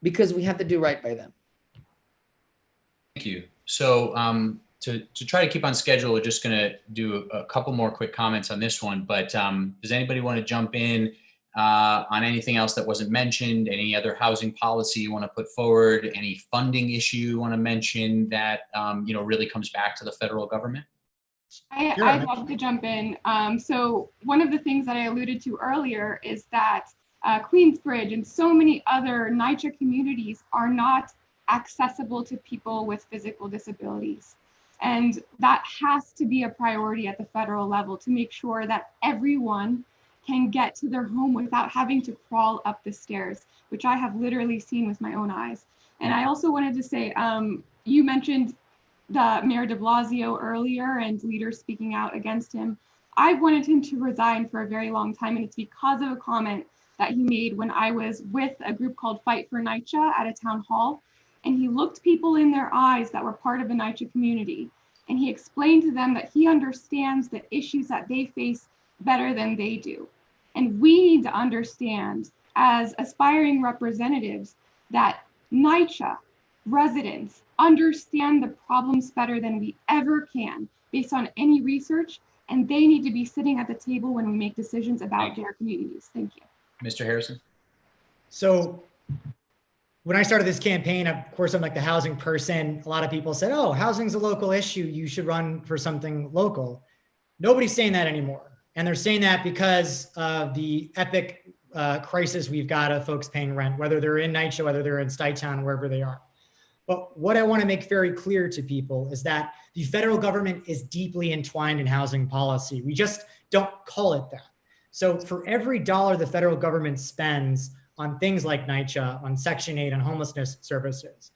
because we have to do right by them. Thank you. So to try to keep on schedule, we're just going to do a couple more quick comments on this one. But does anybody want to jump in on anything else that wasn't mentioned? Any other housing policy you want to put forward? Any funding issue you want to mention that really comes back to the federal government? I'd love to jump in. So one of the things that I alluded to earlier is that Queensbridge and so many other NYCHA communities are not accessible to people with physical disabilities. And that has to be a priority at the federal level to make sure that everyone can get to their home without having to crawl up the stairs, which I have literally seen with my own eyes. And I also wanted to say, you mentioned the Mayor de Blasio earlier and leaders speaking out against him. I wanted him to resign for a very long time, and it's because of a comment that he made when I was with a group called Fight for NYCHA at a town hall. And he looked people in their eyes that were part of the NYCHA community. And he explained to them that he understands the issues that they face better than they do. And we need to understand as aspiring representatives that NYCHA residents understand the problems better than we ever can based on any research. And they need to be sitting at the table when we make decisions about their communities. Thank you. Mr. Harrison? So when I started this campaign, of course, I'm like the housing person. A lot of people said, oh, housing's a local issue. You should run for something local. Nobody's saying that anymore. And they're saying that because of the epic crisis we've got of folks paying rent, whether they're in NYCHA, whether they're in Stuytown, wherever they are. But what I want to make very clear to people is that the federal government is deeply entwined in housing policy. We just don't call it that. So for every dollar the federal government spends on things like NYCHA, on Section 8, on homelessness services,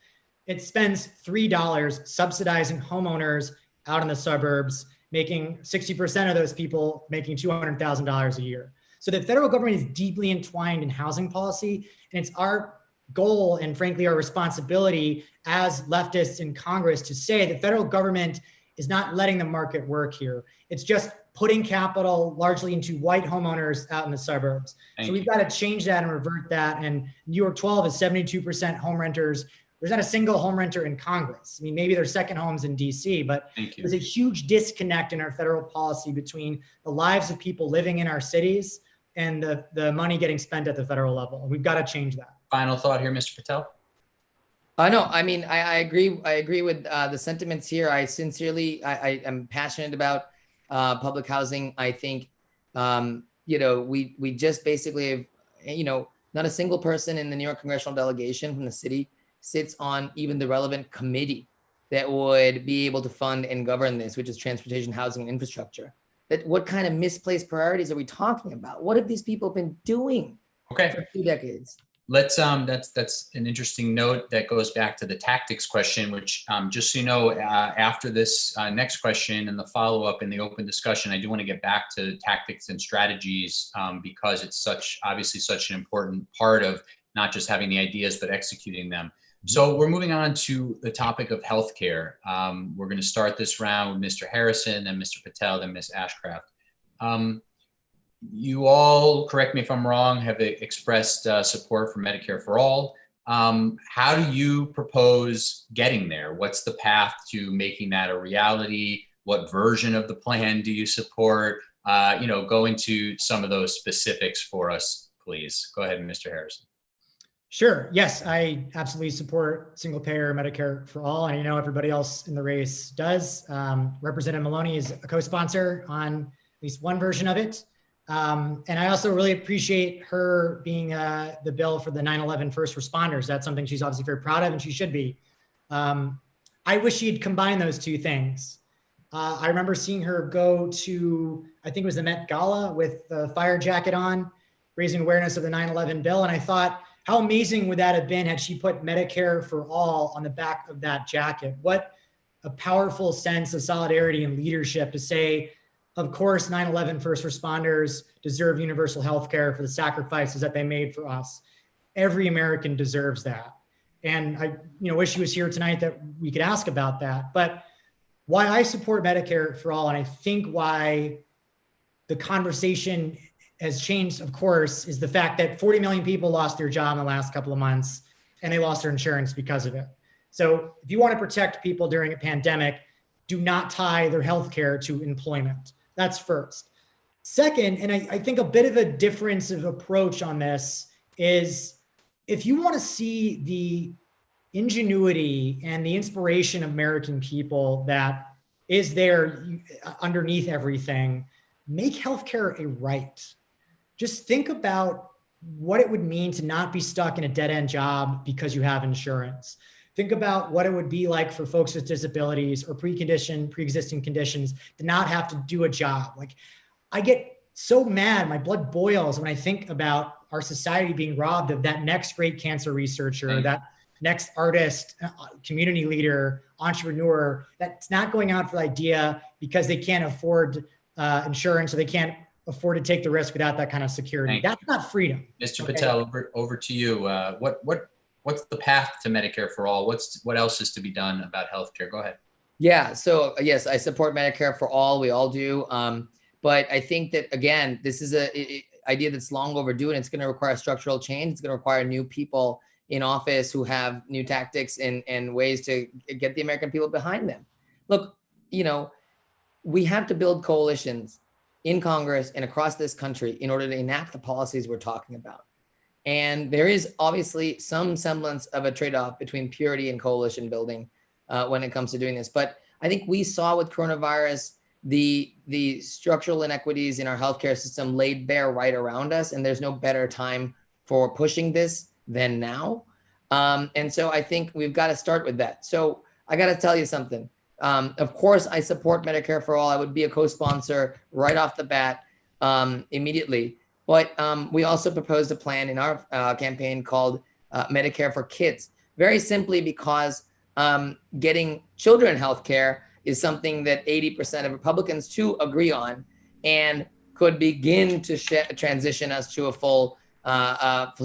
it spends $3 subsidizing homeowners out in the suburbs, making 60% of those people making $200,000 a year. So the federal government is deeply entwined in housing policy, and it's our goal and frankly our responsibility as leftists in Congress to say the federal government is not letting the market work here. It's just putting capital largely into white homeowners out in the suburbs. So we've got to change that and revert that. And NY12 is 72% home renters. There's not a single home renter in Congress. I mean, maybe there's second homes in DC, but there's a huge disconnect in our federal policy between the lives of people living in our cities and the money getting spent at the federal level. We've got to change that. Final thought here, Mr. Patel? No, I mean, I agree. I agree with the sentiments here. I sincerely, I am passionate about public housing. I think, we just basically have, not a single person in the New York congressional delegation from the city sits on even the relevant committee that would be able to fund and govern this, which is transportation, housing, and infrastructure. What kind of misplaced priorities are we talking about? What have these people been doing for 2 decades? let's that's an interesting note that goes back to the tactics question, which just so you know, after this next question and the follow-up in the open discussion, I do want to get back to tactics and strategies because it's obviously such an important part of not just having the ideas but executing them. So we're moving on to the topic of healthcare. We're going to start this round with Mr. Harrison, then Mr. Patel, then Ms. Ashcraft. You all, correct me if I'm wrong, have expressed support for Medicare for all. How do you propose getting there? What's the path to making that a reality? What version of the plan do you support? Go into some of those specifics for us, please. Go ahead, Mr. Harrison. Sure. Yes, I absolutely support single payer Medicare for all. And I know everybody else in the race does. Representative Maloney is a co-sponsor on at least one version of it. And I also really appreciate her being the bill for the 9/11 first responders. That's something she's obviously very proud of, and she should be. I wish she'd combine those two things. I remember seeing her go to, I think it was the Met Gala with the fire jacket on, raising awareness of the 9/11 bill. And I thought, how amazing would that have been had she put Medicare for all on the back of that jacket? What a powerful sense of solidarity and leadership to say, of course, 9/11 first responders deserve universal health care for the sacrifices that they made for us. Every American deserves that. And I wish she was here tonight that we could ask about that. But why I support Medicare for all, and I think why the conversation has changed, of course, is the fact that 40 million people lost their job in the last couple of months, and they lost their insurance because of it. So if you want to protect people during a pandemic, do not tie their health care to employment. That's first. Second, and I think a bit of a difference of approach on this is if you want to see the ingenuity and the inspiration of American people that is there underneath everything, make healthcare a right. Just think about what it would mean to not be stuck in a dead-end job because you have insurance. Think about what it would be like for folks with disabilities or pre-existing conditions to not have to do a job. Like, I get so mad, my blood boils when I think about our society being robbed of that next great cancer researcher, that next artist, community leader, entrepreneur, that's not going out for the idea because they can't afford insurance or they can't afford to take the risk without that kind of security. That's not freedom. Mr. Patel, over to you. What's the path to Medicare for all? What else is to be done about healthcare? Go ahead. Yeah. So yes, I support Medicare for all. We all do. But I think that, again, this is an idea that's long overdue, and it's going to require structural change. It's going to require new people in office who have new tactics and ways to get the American people behind them. Look, we have to build coalitions in Congress and across this country in order to enact the policies we're talking about. And there is obviously some semblance of a trade-off between purity and coalition building when it comes to doing this. But I think we saw with coronavirus, the structural inequities in our healthcare system laid bare right around us, and there's no better time for pushing this than now. And so I think we've got to start with that. So I got to tell you something. Of course, I support Medicare for all. I would be a co-sponsor right off the bat immediately. But we also proposed a plan in our campaign called Medicare for Kids, very simply because getting children health care is something that 80% of Republicans too agree on and could begin to transition us to a full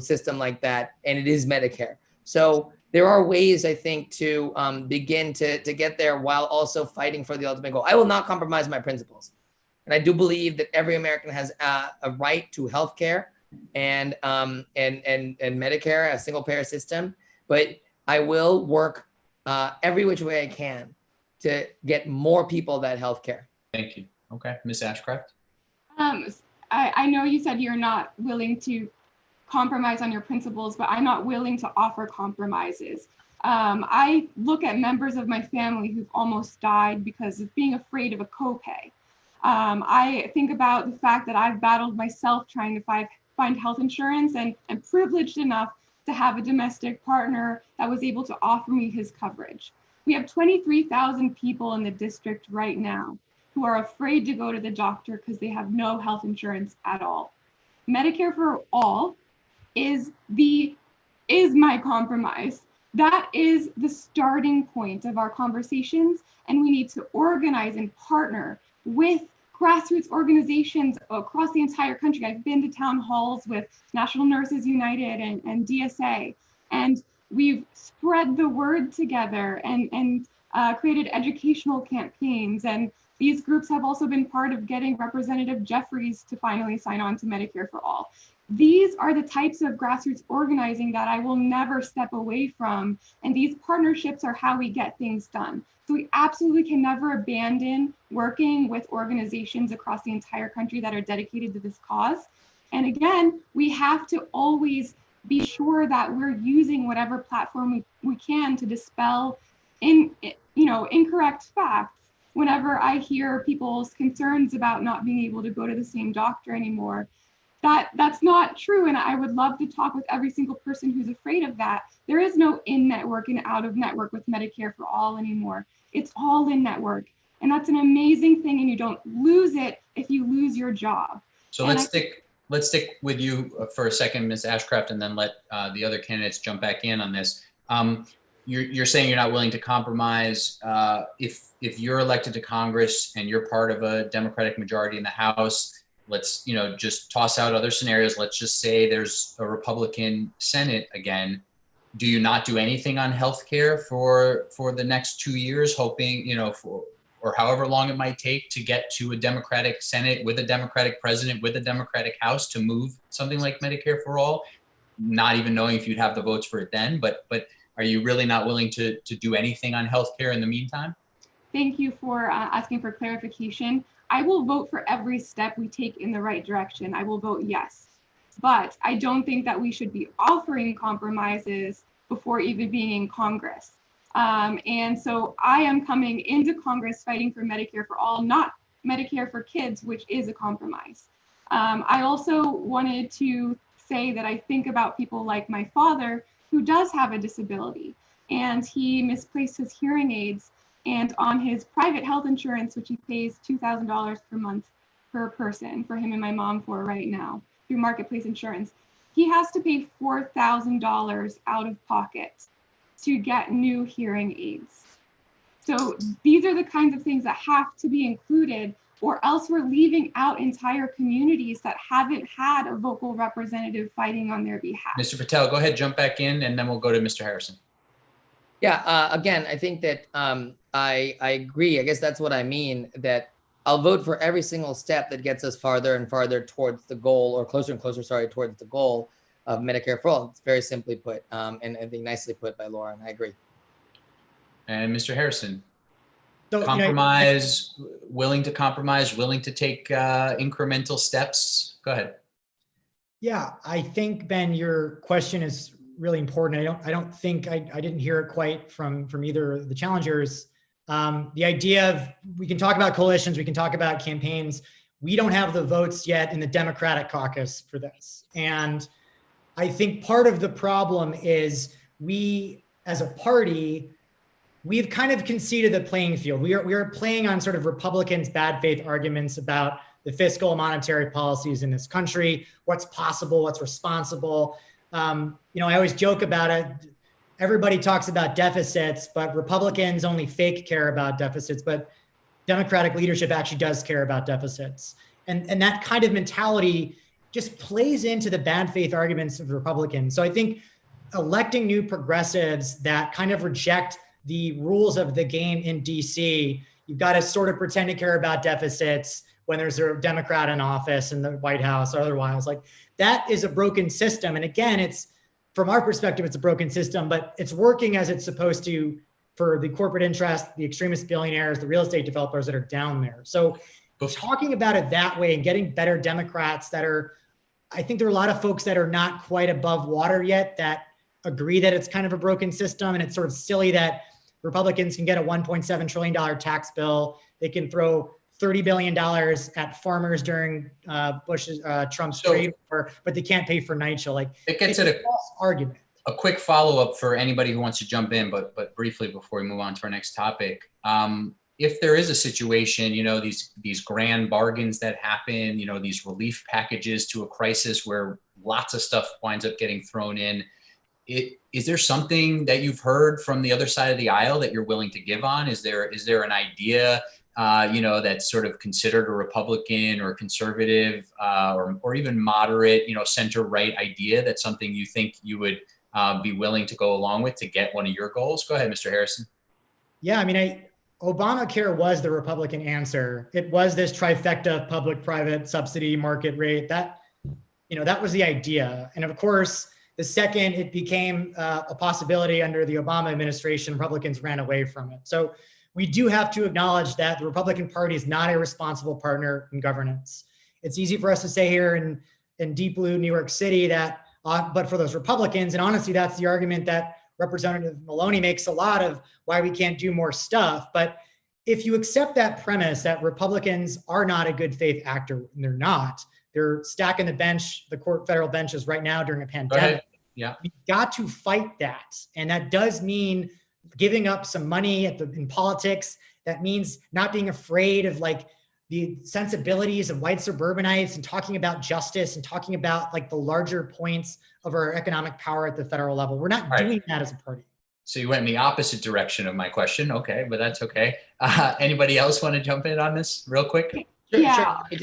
system like that. And it is Medicare. So there are ways, I think, to begin to get there while also fighting for the ultimate goal. I will not compromise my principles. And I do believe that every American has a right to health care and Medicare, a single payer system. But I will work every which way I can to get more people that health care. Thank you. Okay, Ms. Ashcraft. I know you said you're not willing to compromise on your principles, but I'm not willing to offer compromises. I look at members of my family who've almost died because of being afraid of a copay. I think about the fact that I've battled myself trying to find health insurance and am privileged enough to have a domestic partner that was able to offer me his coverage. We have 23,000 people in the district right now who are afraid to go to the doctor because they have no health insurance at all. Medicare for all is the is my compromise. That is the starting point of our conversations, and we need to organize and partner with grassroots organizations across the entire country. I've been to town halls with National Nurses United and DSA, and we've spread the word together and created educational campaigns. And these groups have also been part of getting Representative Jeffries to finally sign on to Medicare for All. These are the types of grassroots organizing that I will never step away from. And these partnerships are how we get things done. So we absolutely can never abandon working with organizations across the entire country that are dedicated to this cause. And again, we have to always be sure that we're using whatever platform we can to dispel incorrect facts. Whenever I hear people's concerns about not being able to go to the same doctor anymore, that's not true. And I would love to talk with every single person who's afraid of that. There is no in-network and out-of-network with Medicare for All anymore. It's all in-network. And that's an amazing thing. And you don't lose it if you lose your job. So let's stick with you for a second, Ms. Ashcraft, and then let the other candidates jump back in on this. You're saying you're not willing to compromise. If you're elected to Congress and you're part of a Democratic majority in the House, let's just toss out other scenarios. Let's just say there's a Republican Senate again. Do you not do anything on healthcare for the next 2 years, hoping or however long it might take to get to a Democratic Senate with a Democratic president with a Democratic House to move something like Medicare for All, not even knowing if you'd have the votes for it then? But are you really not willing to do anything on healthcare in the meantime? Thank you for asking for clarification. I will vote for every step we take in the right direction. I will vote yes. But I don't think that we should be offering compromises before even being in Congress. And so I am coming into Congress fighting for Medicare for All, not Medicare for kids, which is a compromise. I also wanted to say that I think about people like my father, who does have a disability, and he misplaced his hearing aids. And on his private health insurance, which he pays $2,000 per month per person for him and my mom for right now through Marketplace Insurance, he has to pay $4,000 out of pocket to get new hearing aids. So these are the kinds of things that have to be included, or else we're leaving out entire communities that haven't had a vocal representative fighting on their behalf. Mr. Patel, go ahead, jump back in, and then we'll go to Mr. Harrison. Yeah, again, I think that I agree. I guess that's what I mean, that I'll vote for every single step that gets us farther and farther towards the goal, or closer and closer, towards the goal of Medicare for All. It's very simply put, and I think nicely put by Lauren. I agree. And Mr. Harrison, So, compromise, willing to compromise, willing to take incremental steps. Go ahead. Yeah, I think, Ben, your question is really important. I don't think I didn't hear it quite from either of the challengers. The idea of, we can talk about coalitions, we can talk about campaigns. We don't have the votes yet in the Democratic caucus for this. And I think part of the problem is we, as a party, we've kind of conceded the playing field. We are playing on sort of Republicans' bad faith arguments about the fiscal and monetary policies in this country, what's possible, what's responsible. I always joke about it. Everybody talks about deficits, but Republicans only fake care about deficits, but Democratic leadership actually does care about deficits. And that kind of mentality just plays into the bad faith arguments of Republicans. So I think electing new progressives that kind of reject the rules of the game in DC, you've got to sort of pretend to care about deficits when there's a Democrat in office in the White House or otherwise. Like, that is a broken system. And again, it's, from our perspective, it's a broken system, but it's working as it's supposed to for the corporate interest, the extremist billionaires, the real estate developers that are down there. So talking about it that way and getting better Democrats that are, I think there are a lot of folks that are not quite above water yet that agree that it's kind of a broken system. And it's sort of silly that Republicans can get a $1.7 trillion tax bill. They can throw $30 billion at farmers during Trump's trade war, but they can't pay for NYCHA. Like, it gets at a false argument. A quick follow-up for anybody who wants to jump in, but briefly before we move on to our next topic. If there is a situation, these grand bargains that happen, these relief packages to a crisis where lots of stuff winds up getting thrown in, Is there something that you've heard from the other side of the aisle that you're willing to give on? Is there an idea, that's sort of considered a Republican or conservative or even moderate, center-right idea? That's something you think you would be willing to go along with to get one of your goals? Go ahead, Mr. Harrison. Yeah, I mean, Obamacare was the Republican answer. It was this trifecta, public-private subsidy market rate. That was the idea. And of course, the second it became a possibility under the Obama administration, Republicans ran away from it. So we do have to acknowledge that the Republican Party is not a responsible partner in governance. It's easy for us to say here in deep blue New York City that, but for those Republicans, and honestly, that's the argument that Representative Maloney makes a lot of why we can't do more stuff. But if you accept that premise that Republicans are not a good faith actor, and they're not, they're stacking the bench, the federal benches right now during a pandemic. Yeah, we've got to fight that. And that does mean giving up some money in politics. That means not being afraid of like the sensibilities of white suburbanites and talking about justice and talking about like the larger points of our economic power at the federal level. We're not doing that as a party. So you went in the opposite direction of my question. Okay, but that's okay. Anybody else want to jump in on this real quick? Yeah. Sure.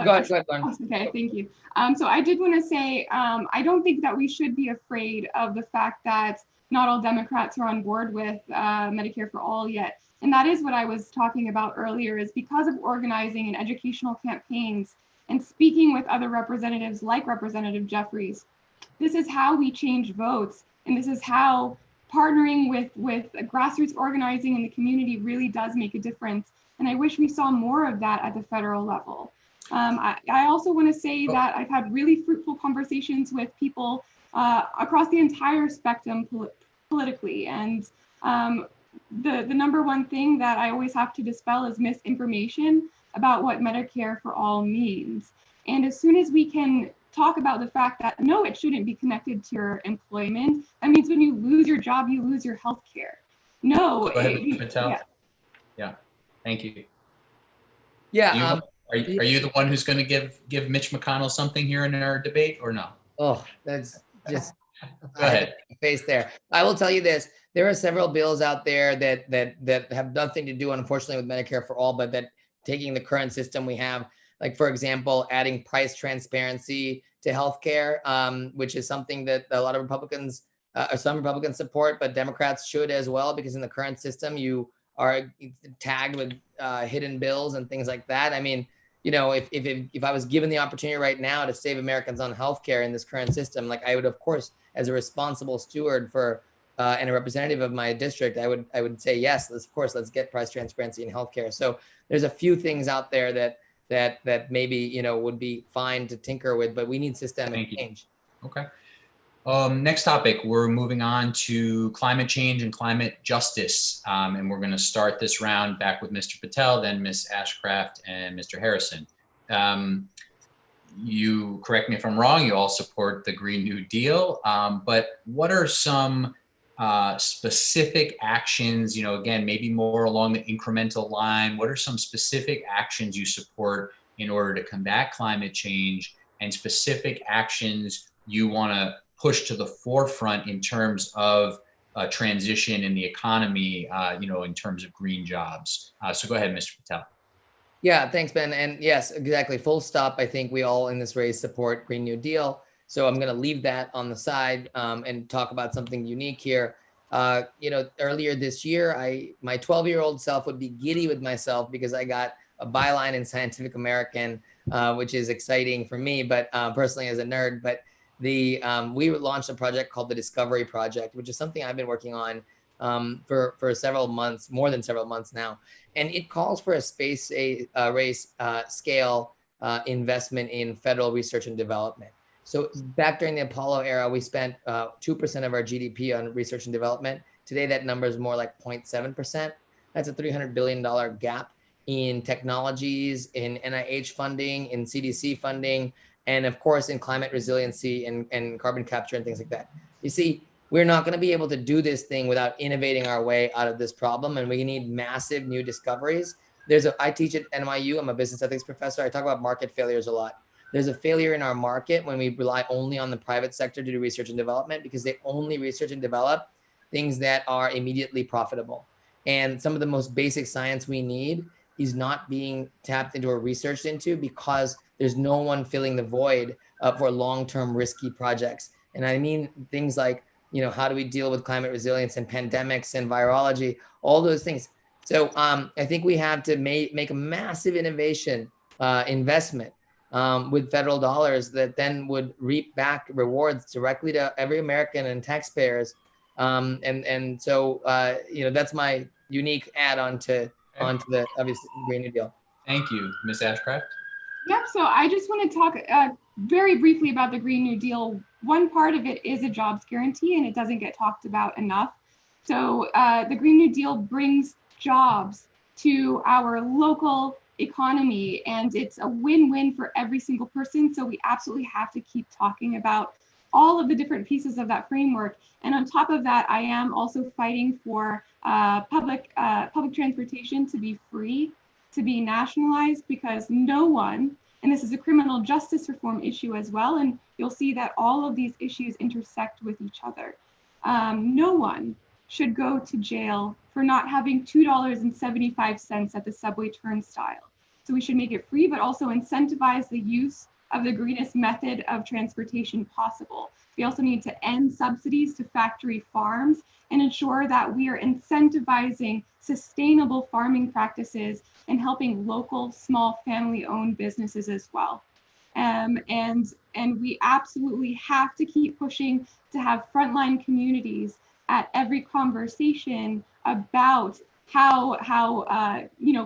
Go ahead, Lauren. Okay, thank you. So I did want to say, I don't think that we should be afraid of the fact that not all Democrats are on board with Medicare for All yet. And that is what I was talking about earlier, is because of organizing and educational campaigns and speaking with other representatives like Representative Jeffries, this is how we change votes. And this is how partnering with grassroots organizing in the community really does make a difference. And I wish we saw more of that at the federal level. I also want to say that I've had really fruitful conversations with people across the entire spectrum politically. And the number one thing that I always have to dispel is misinformation about what Medicare for All means. And as soon as we can talk about the fact that, no, it shouldn't be connected to your employment, that means when you lose your job, you lose your health care. No. Go ahead, Mr. Patel. Yeah, thank you. Yeah. Are you the one who's going to give Mitch McConnell something here in our debate or no? Oh, that's just Go ahead. Face there. I will tell you this. There are several bills out there that have nothing to do, unfortunately, with Medicare for All, but that taking the current system we have, like, for example, adding price transparency to healthcare, which is something that a lot of Republicans, or some Republicans support, but Democrats should as well, because in the current system, you are tagged with hidden bills and things like that. I mean, if I was given the opportunity right now to save Americans on healthcare in this current system, like, I would, of course, as a responsible steward for and a representative of my district, I would say yes. Let's get price transparency in healthcare. So there's a few things out there that maybe would be fine to tinker with, but we need systemic change. Okay. Next topic, we're moving on to climate change and climate justice. And we're going to start this round back with Mr. Patel, then Ms. Ashcraft and Mr. Harrison. You correct me if I'm wrong, you all support the Green New Deal, but what are some specific actions, again, maybe more along the incremental line, what are some specific actions you support in order to combat climate change, and specific actions you want to push to the forefront in terms of transition in the economy, in terms of green jobs? So go ahead, Mr. Patel. Yeah, thanks, Ben. And yes, exactly. Full stop. I think we all in this race support Green New Deal. So I'm going to leave that on the side and talk about something unique here. Earlier this year, my 12-year-old self would be giddy with myself because I got a byline in Scientific American, which is exciting for me, but personally as a nerd. But we launched a project called the Discovery Project, which is something I've been working on for several months, more than several months now. And it calls for a space race scale investment in federal research and development. So back during the Apollo era, we spent 2% of our GDP on research and development. Today, that number is more like 0.7%. That's a $300 billion gap in technologies, in NIH funding, in CDC funding, and of course, in climate resiliency and carbon capture and things like that. You see, we're not going to be able to do this thing without innovating our way out of this problem, and we need massive new discoveries. I teach at NYU. I'm a business ethics professor. I talk about market failures a lot. there's a failure in our market when we rely only on the private sector to do research and development, because they only research and develop things that are immediately profitable. And some of the most basic science we need is not being tapped into or researched into, because there's no one filling the void for long-term risky projects. And I mean things like, how do we deal with climate resilience and pandemics and virology, all those things. So I think we have to make a massive innovation investment with federal dollars that then would reap back rewards directly to every American and taxpayers. So that's my unique add-on to the obviously Green New Deal. Thank you, Ms. Ashcraft. Yep, so I just want to talk very briefly about the Green New Deal. One part of it is a jobs guarantee, and it doesn't get talked about enough. So the Green New Deal brings jobs to our local economy, and it's a win-win for every single person. So we absolutely have to keep talking about all of the different pieces of that framework. And on top of that, I am also fighting for public transportation to be free, to be nationalized, because no one, and this is a criminal justice reform issue as well, and you'll see that all of these issues intersect with each other. No one should go to jail for not having $2.75 at the subway turnstile. So we should make it free, but also incentivize the use of the greenest method of transportation possible. We also need to end subsidies to factory farms and ensure that we are incentivizing sustainable farming practices and helping local small family-owned businesses as well. And we absolutely have to keep pushing to have frontline communities at every conversation about how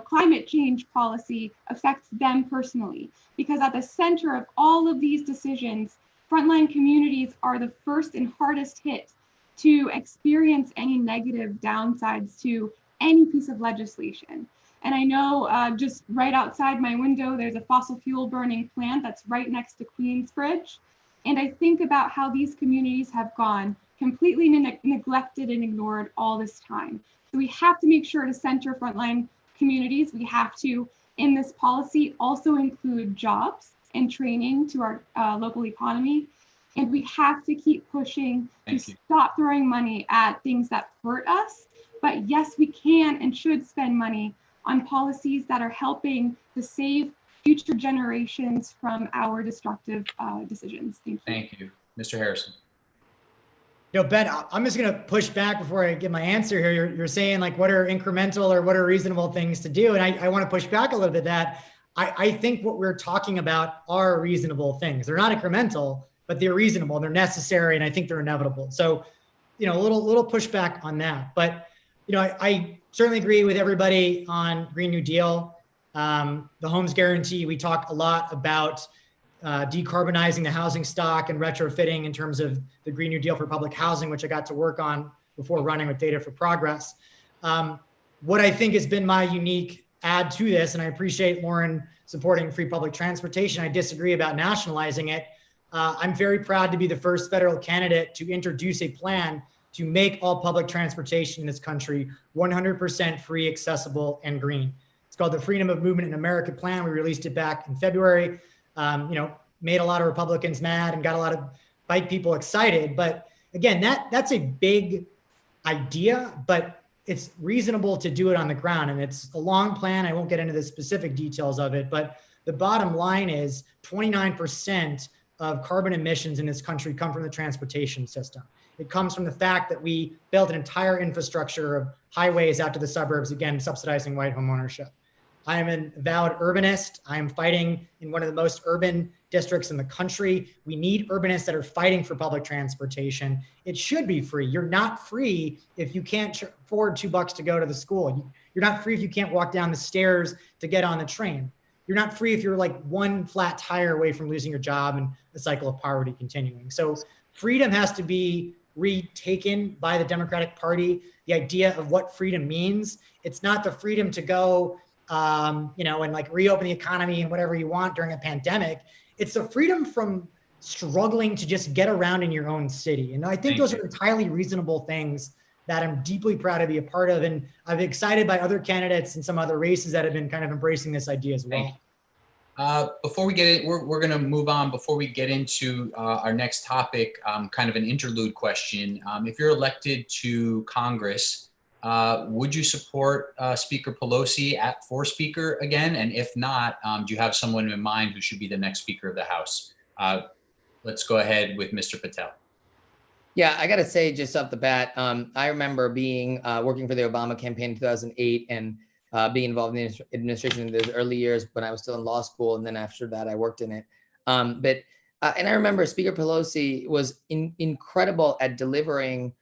climate change policy affects them personally. Because at the center of all of these decisions, frontline communities are the first and hardest hit to experience any negative downsides to any piece of legislation. And I know just right outside my window, there's a fossil fuel burning plant that's right next to Queensbridge. And I think about how these communities have gone completely neglected and ignored all this time. So we have to make sure to center frontline communities. We have to, in this policy, also include jobs and training to our local economy. And we have to keep pushing to stop throwing money at things that hurt us. But yes, we can and should spend money on policies that are helping to save future generations from our destructive decisions. Thank you. Thank you. Mr. Harrison. Ben, I'm just going to push back before I give my answer here. You're saying like, what are incremental or what are reasonable things to do? And I want to push back a little bit that I think what we're talking about are reasonable things. They're not incremental, but they're reasonable, they're necessary, and I think they're inevitable. So, a little pushback on that. But, I certainly agree with everybody on Green New Deal. The homes guarantee, we talked a lot about decarbonizing the housing stock and retrofitting in terms of the Green New Deal for public housing, which I got to work on before running with Data for Progress. What I think has been my unique add to this, and I appreciate Lauren supporting free public transportation. I disagree about nationalizing it. I'm very proud to be the first federal candidate to introduce a plan to make all public transportation in this country 100% free, accessible, and green. It's called the Freedom of Movement in America Plan. We released it back in February. Made a lot of Republicans mad and got a lot of bike people excited. But again, that's a big idea, but it's reasonable to do it on the ground. And it's a long plan. I won't get into the specific details of it, but the bottom line is 29% of carbon emissions in this country come from the transportation system. It comes from the fact that we built an entire infrastructure of highways out to the suburbs, again, subsidizing white home ownership. I am an avowed urbanist. I am fighting in one of the most urban districts in the country. We need urbanists that are fighting for public transportation. It should be free. You're not free if you can't afford $2 to go to the school. You're not free if you can't walk down the stairs to get on the train. You're not free if you're like one flat tire away from losing your job and the cycle of poverty continuing. So freedom has to be retaken by the Democratic Party. The idea of what freedom means. It's not the freedom to go and like reopen the economy and whatever you want during a pandemic. It's the freedom from struggling to just get around in your own city. And I think those are entirely reasonable things that I'm deeply proud to be a part of. And I'm excited by other candidates and some other races that have been kind of embracing this idea as well. Before we get it, we're going to move on. Before we get into our next topic, kind of an interlude question. If you're elected to Congress, would you support Speaker Pelosi for Speaker again? And if not, do you have someone in mind who should be the next Speaker of the House? Let's go ahead with Mr. Patel. Yeah, I got to say just off the bat, I remember being working for the Obama campaign in 2008 and being involved in the administration in those early years when I was still in law school. And then after that, I worked in it. And I remember Speaker Pelosi was incredible at delivering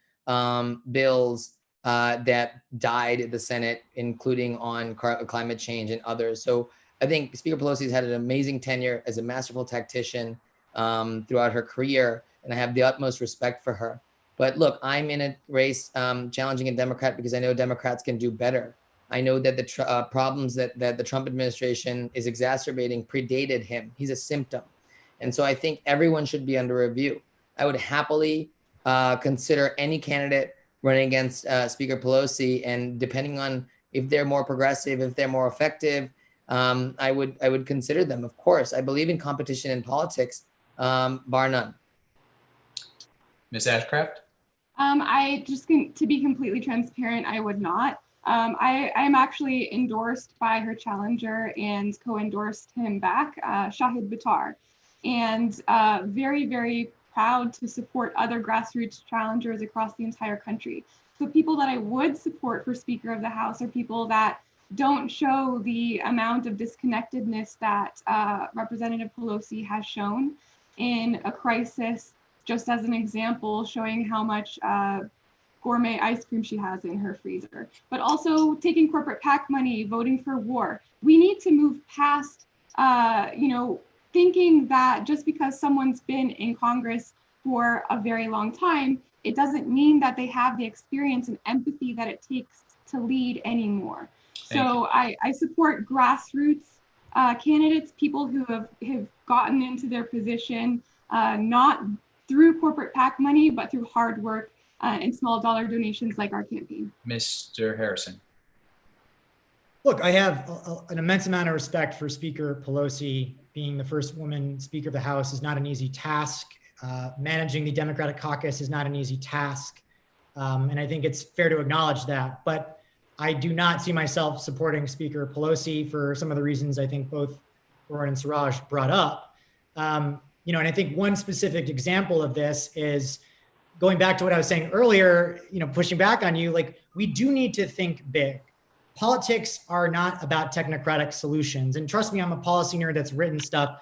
bills that died in the Senate, including on climate change and others. So I think Speaker Pelosi has had an amazing tenure as a masterful tactician throughout her career, and I have the utmost respect for her. But look, I'm in a race challenging a Democrat because I know Democrats can do better. I know that the problems that the Trump administration is exacerbating predated him. He's a symptom. And so I think everyone should be under review. I would happily consider any candidate running against Speaker Pelosi, and depending on if they're more progressive, if they're more effective, I would consider them. Of course, I believe in competition in politics, bar none. Ms. Ashcraft? To be completely transparent, I would not. I am actually endorsed by her challenger and co-endorsed him back, Shahid Buttar, and very, very proud to support other grassroots challengers across the entire country. So people that I would support for Speaker of the House are people that don't show the amount of disconnectedness that Representative Pelosi has shown in a crisis. Just as an example, showing how much gourmet ice cream she has in her freezer, but also taking corporate PAC money, voting for war. We need to move past, thinking that just because someone's been in Congress for a very long time, it doesn't mean that they have the experience and empathy that it takes to lead anymore. So I support grassroots candidates, people who have gotten into their position, not through corporate PAC money, but through hard work and small dollar donations like our campaign. Mr. Harrison. Look, I have an immense amount of respect for Speaker Pelosi. Being the first woman Speaker of the House is not an easy task. Managing the Democratic caucus is not an easy task. And I think it's fair to acknowledge that. But I do not see myself supporting Speaker Pelosi for some of the reasons I think both Lauren and Suraj brought up. And I think one specific example of this is going back to what I was saying earlier, pushing back on you, like we do need to think big. Politics are not about technocratic solutions. And trust me, I'm a policy nerd that's written stuff.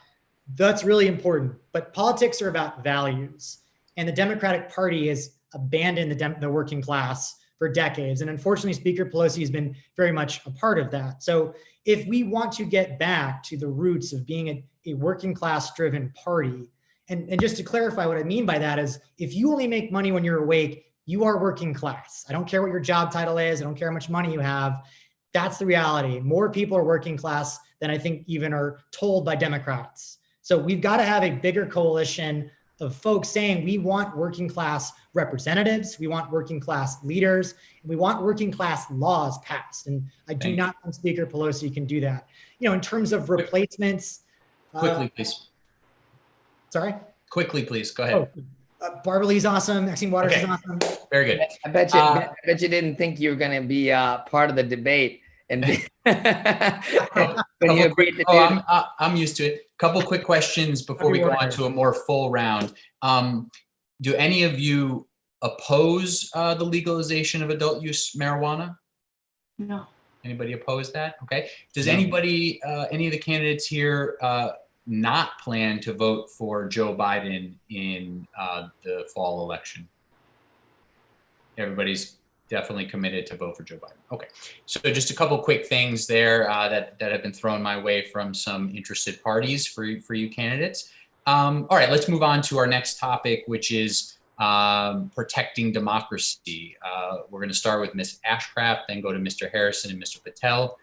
That's really important. But politics are about values. And the Democratic Party has abandoned the working class for decades. And unfortunately, Speaker Pelosi has been very much a part of that. So if we want to get back to the roots of being a working class driven party, and just to clarify what I mean by that is if you only make money when you're awake, you are working class. I don't care what your job title is. I don't care how much money you have. That's the reality. More people are working class than I think even are told by Democrats. So we've got to have a bigger coalition of folks saying we want working class representatives, we want working class leaders, and we want working class laws passed. And I do not think Speaker Pelosi can do that. In terms of replacements. Quickly, please. Sorry? Quickly, please. Go ahead. Barbara Lee's awesome. Maxine Waters is awesome. Very good. I bet you didn't think you were going to be part of the debate. And when you agreed to do I'm used to it. Couple quick questions before we go on to a more full round. Do any of you oppose the legalization of adult use marijuana? No. Anybody oppose that? Okay. Does anybody, any of the candidates here not plan to vote for Joe Biden in the fall election? Everybody's definitely committed to vote for Joe Biden. Okay, so just a couple quick things there that have been thrown my way from some interested parties for you candidates. All right, let's move on to our next topic, which is protecting democracy. We're going to start with Ms. Ashcraft, then go to Mr. Harrison and Mr. Patel.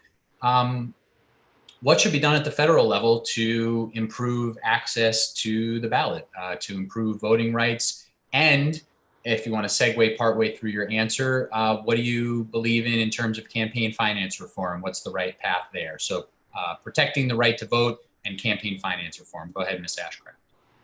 What should be done at the federal level to improve access to the ballot, to improve voting rights? And if you want to segue partway through your answer, what do you believe in terms of campaign finance reform? What's the right path there? So protecting the right to vote, and campaign finance reform. Go ahead, Ms. Ashcraft.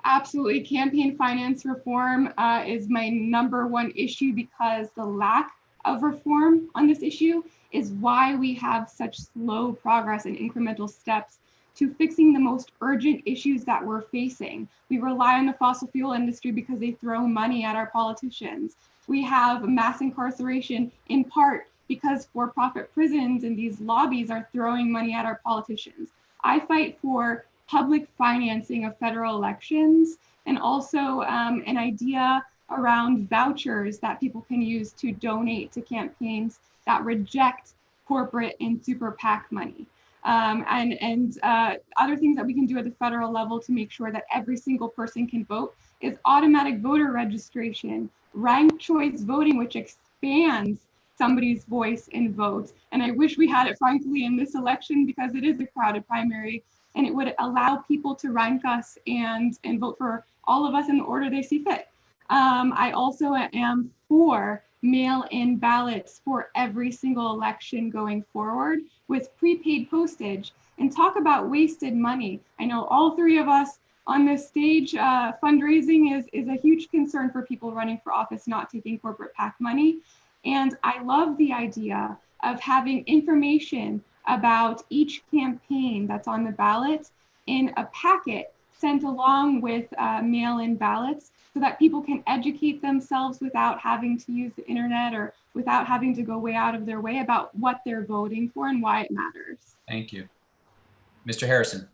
Absolutely. Campaign finance reform is my #1 issue, because the lack of reform on this issue is why we have such slow progress and incremental steps to fixing the most urgent issues that we're facing. We rely on the fossil fuel industry because they throw money at our politicians. We have mass incarceration in part because for-profit prisons and these lobbies are throwing money at our politicians. I fight for public financing of federal elections, and also an idea around vouchers that people can use to donate to campaigns that reject corporate and super PAC money. And other things that we can do at the federal level to make sure that every single person can vote is automatic voter registration, ranked choice voting, which expands somebody's voice and vote. And I wish we had it, frankly, in this election, because it is a crowded primary, and it would allow people to rank us and vote for all of us in the order they see fit. I also am for mail-in ballots for every single election going forward with prepaid postage. And talk about wasted money. I know all three of us on this stage, fundraising is a huge concern for people running for office, not taking corporate PAC money. And I love the idea of having information about each campaign that's on the ballot in a packet sent along with mail-in ballots, so that people can educate themselves without having to use the internet or without having to go way out of their way about what they're voting for and why it matters. Thank you. Mr. Harrison.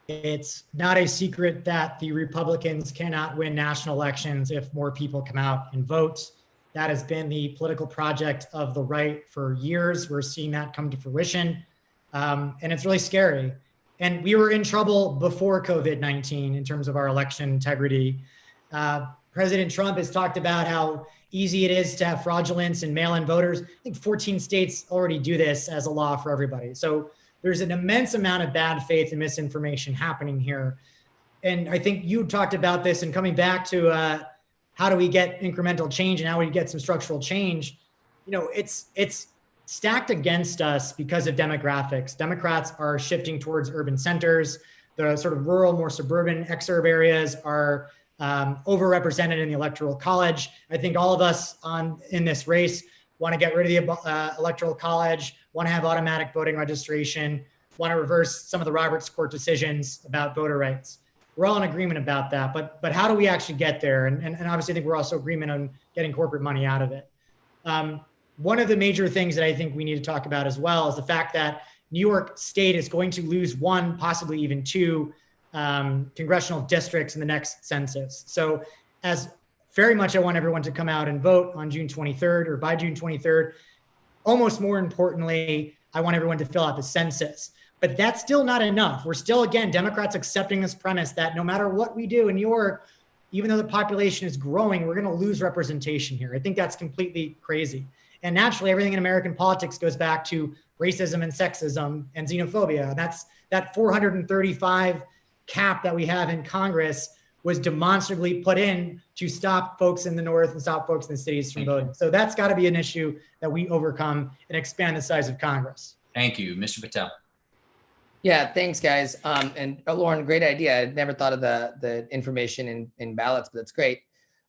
It's not a secret that the Republicans cannot win national elections if more people come out and vote. That has been the political project of the right for years. We're seeing that come to fruition, and it's really scary. And we were in trouble before COVID-19 in terms of our election integrity. President Trump has talked about how easy it is to have fraudulence and mail-in voters. I think 14 states already do this as a law for everybody. So there's an immense amount of bad faith and misinformation happening here. And I think you talked about this, and coming back to how do we get incremental change and how we get some structural change, it's stacked against us because of demographics. Democrats are shifting towards urban centers. The sort of rural, more suburban exurb areas are overrepresented in the Electoral College. I think all of us in this race want to get rid of the Electoral College, want to have automatic voting registration, want to reverse some of the Roberts Court decisions about voter rights. We're all in agreement about that, but how do we actually get there? And obviously I think we're also in agreement on getting corporate money out of it. One of the major things that I think we need to talk about as well is the fact that New York State is going to lose one, possibly even two congressional districts in the next census. So as very much I want everyone to come out and vote on June 23rd or by June 23rd, almost more importantly, I want everyone to fill out the census. But that's still not enough. We're still, again, Democrats accepting this premise that no matter what we do in New York, even though the population is growing, we're going to lose representation here. I think that's completely crazy. And naturally, everything in American politics goes back to racism and sexism and xenophobia. That's that 435 cap that we have in Congress was demonstrably put in to stop folks in the North and stop folks in the cities from voting. So that's got to be an issue that we overcome and expand the size of Congress. Thank you. Mr. Patel. Yeah, thanks, guys. And Lauren, great idea. I never thought of the information in ballots, but that's great.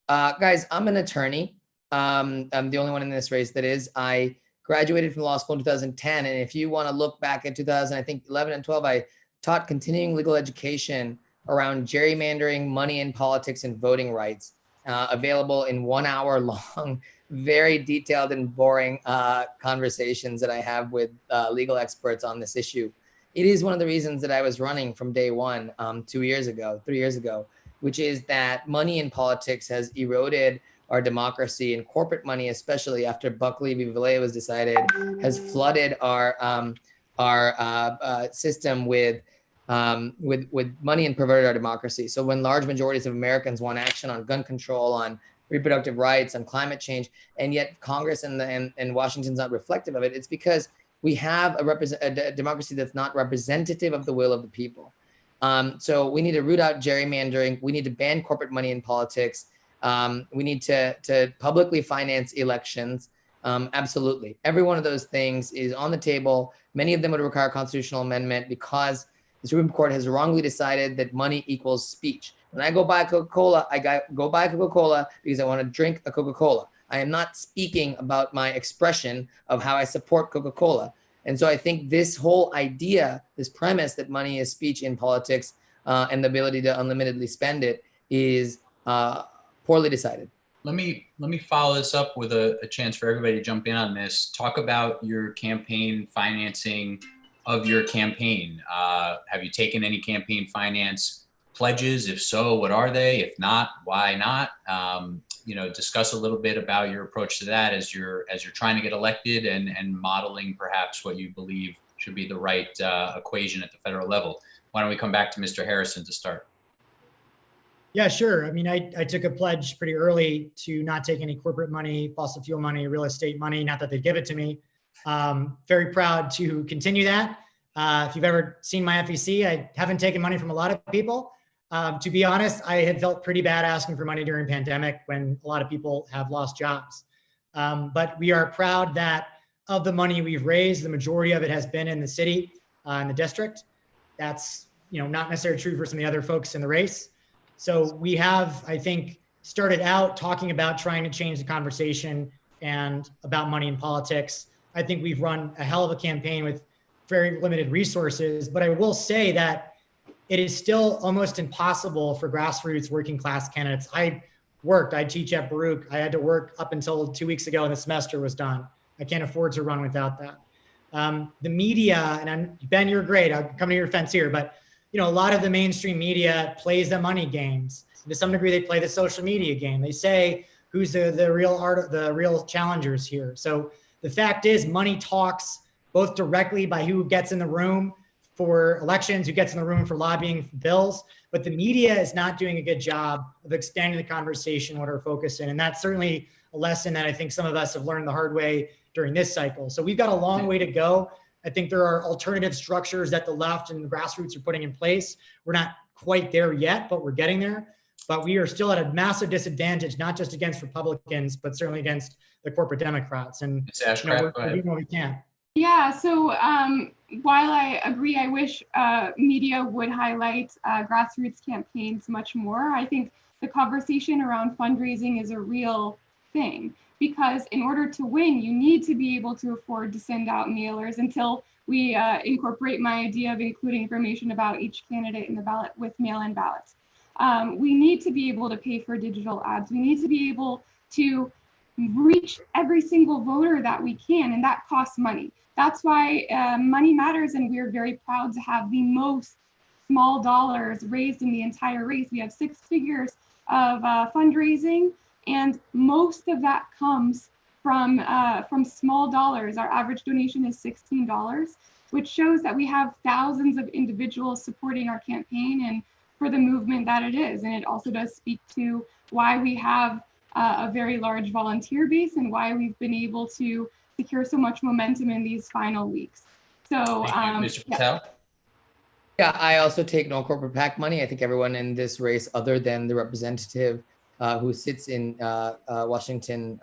Guys, I'm an attorney. I'm the only one in this race that is. I graduated from law school in 2010. And if you want to look back at 2011 and 12, I taught continuing legal education around gerrymandering, money in politics, and voting rights, available in 1 hour long, very detailed and boring conversations that I have with legal experts on this issue. It is one of the reasons that I was running from day one 3 years ago, which is that money in politics has eroded our democracy, and corporate money, especially after Buckley v. Valeo was decided, has flooded our system with money and perverted our democracy. So when large majorities of Americans want action on gun control, on reproductive rights, on climate change, and yet Congress and Washington's not reflective of it, it's because we have a democracy that's not representative of the will of the people. So we need to root out gerrymandering. We need to ban corporate money in politics. We need to publicly finance elections. Absolutely. Every one of those things is on the table. Many of them would require a constitutional amendment because the Supreme Court has wrongly decided that money equals speech. When I go buy a Coca-Cola, go buy Coca-Cola because I want to drink a Coca-Cola. I am not speaking about my expression of how I support Coca-Cola. And so I think this whole idea, this premise that money is speech in politics and the ability to unlimitedly spend it is poorly decided. Let me follow this up with a chance for everybody to jump in on this. Talk about your campaign financing of your campaign. Have you taken any campaign finance pledges? If so, what are they? If not, why not? Discuss a little bit about your approach to that as you're trying to get elected and modeling perhaps what you believe should be the right equation at the federal level. Why don't we come back to Mr. Harrison to start? Yeah, sure. I mean, I took a pledge pretty early to not take any corporate money, fossil fuel money, real estate money, not that they give it to me. Very proud to continue that. If you've ever seen my FEC, I haven't taken money from a lot of people. To be honest, I had felt pretty bad asking for money during pandemic when a lot of people have lost jobs. But we are proud that of the money we've raised, the majority of it has been in the city, in the district. That's not necessarily true for some of the other folks in the race. So we have, I think, started out talking about trying to change the conversation and about money in politics. I think we've run a hell of a campaign with very limited resources, but I will say that it is still almost impossible for grassroots working class candidates. I teach at Baruch. I had to work up until 2 weeks ago and the semester was done. I can't afford to run without that. The media, and Ben, you're great. I'm coming to your fence here, but a lot of the mainstream media plays the money games. To some degree, they play the social media game. They say who's the real challengers here. So the fact is, money talks both directly by who gets in the room for elections, who gets in the room for lobbying for bills, but the media is not doing a good job of expanding the conversation, what our focus in. And that's certainly a lesson that I think some of us have learned the hard way during this cycle. So we've got a long way to go. I think there are alternative structures that the left and the grassroots are putting in place. We're not quite there yet, but we're getting there. But we are still at a massive disadvantage, not just against Republicans, but certainly against the corporate Democrats. And we're doing what we can. Yeah, so while I agree, I wish media would highlight grassroots campaigns much more. I think the conversation around fundraising is a real thing, because in order to win, you need to be able to afford to send out mailers until we incorporate my idea of including information about each candidate in the ballot with mail-in ballots. We need to be able to pay for digital ads. We need to be able to reach every single voter that we can, and that costs money. That's why money matters, and we're very proud to have the most small dollars raised in the entire race. We have 6 figures of fundraising, and most of that comes from small dollars. Our average donation is $16, which shows that we have thousands of individuals supporting our campaign and for the movement that it is. And it also does speak to why we have a very large volunteer base and why we've been able to secure so much momentum in these final weeks. So, Mr. Patel? Yeah, I also take no corporate PAC money. I think everyone in this race, other than the representative who sits in Washington,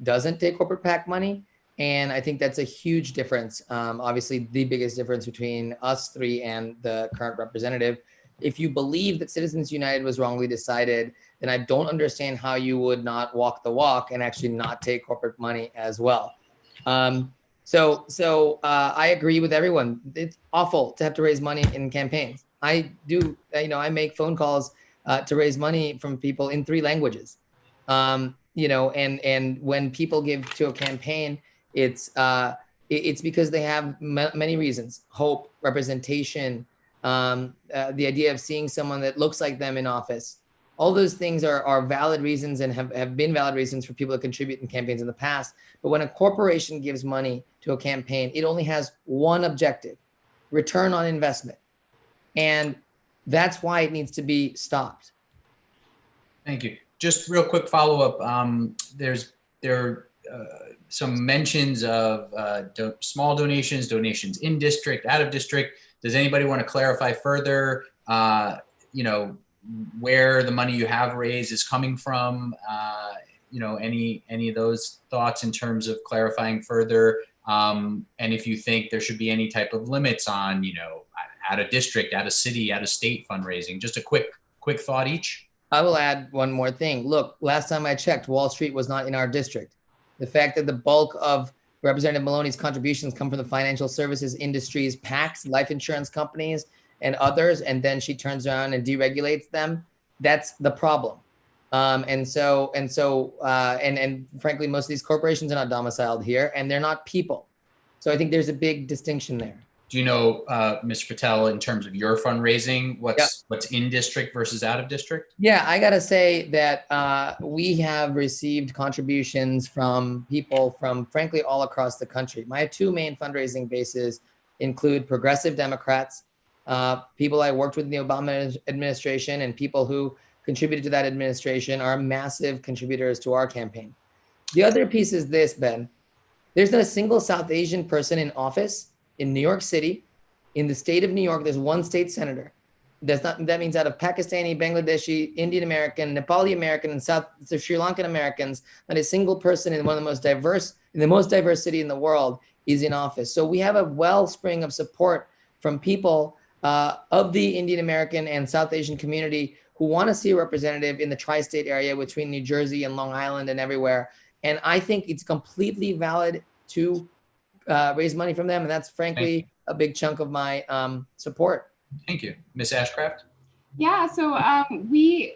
doesn't take corporate PAC money. And I think that's a huge difference. Obviously, the biggest difference between us three and the current representative. If you believe that Citizens United was wrongly decided, then I don't understand how you would not walk the walk and actually not take corporate money as well. So I agree with everyone. It's awful to have to raise money in campaigns. I do, I make phone calls to raise money from people in 3 languages. And when people give to a campaign, it's because they have many reasons: hope, representation, the idea of seeing someone that looks like them in office. All those things are valid reasons and have been valid reasons for people to contribute in campaigns in the past. But when a corporation gives money to a campaign, it only has one objective: return on investment. And that's why it needs to be stopped. Thank you. Just real quick follow-up. There are some mentions of small donations in district, out of district. Does anybody want to clarify further, where the money you have raised is coming from? Any of those thoughts in terms of clarifying further? And if you think there should be any type of limits on, out of district, out of city, out of state fundraising? Just a quick thought each. I will add one more thing. Look, last time I checked, Wall Street was not in our district. The fact that the bulk of Representative Maloney's contributions come from the financial services industries, PACs, life insurance companies, and others, and then she turns around and deregulates them, that's the problem. And frankly, most of these corporations are not domiciled here, and they're not people. So I think there's a big distinction there. Do you know, Mr. Patel, in terms of your fundraising, what's in district versus out of district? Yeah, I gotta say that we have received contributions from people from, frankly, all across the country. My two main fundraising bases include progressive Democrats, people I worked with in the Obama administration, and people who contributed to that administration are massive contributors to our campaign. The other piece is this, Ben. There's not a single South Asian person in office in New York City. In the state of New York, there's one state senator. That means out of Pakistani, Bangladeshi, Indian American, Nepali American, and Sri Lankan Americans, not a single person in one of the most diverse city in the world is in office. So we have a wellspring of support from people of the Indian American and South Asian community who want to see a representative in the tri-state area between New Jersey and Long Island and everywhere. And I think it's completely valid to raise money from them. And that's frankly a big chunk of my support. Thank you. Ms. Ashcraft? Yeah, so the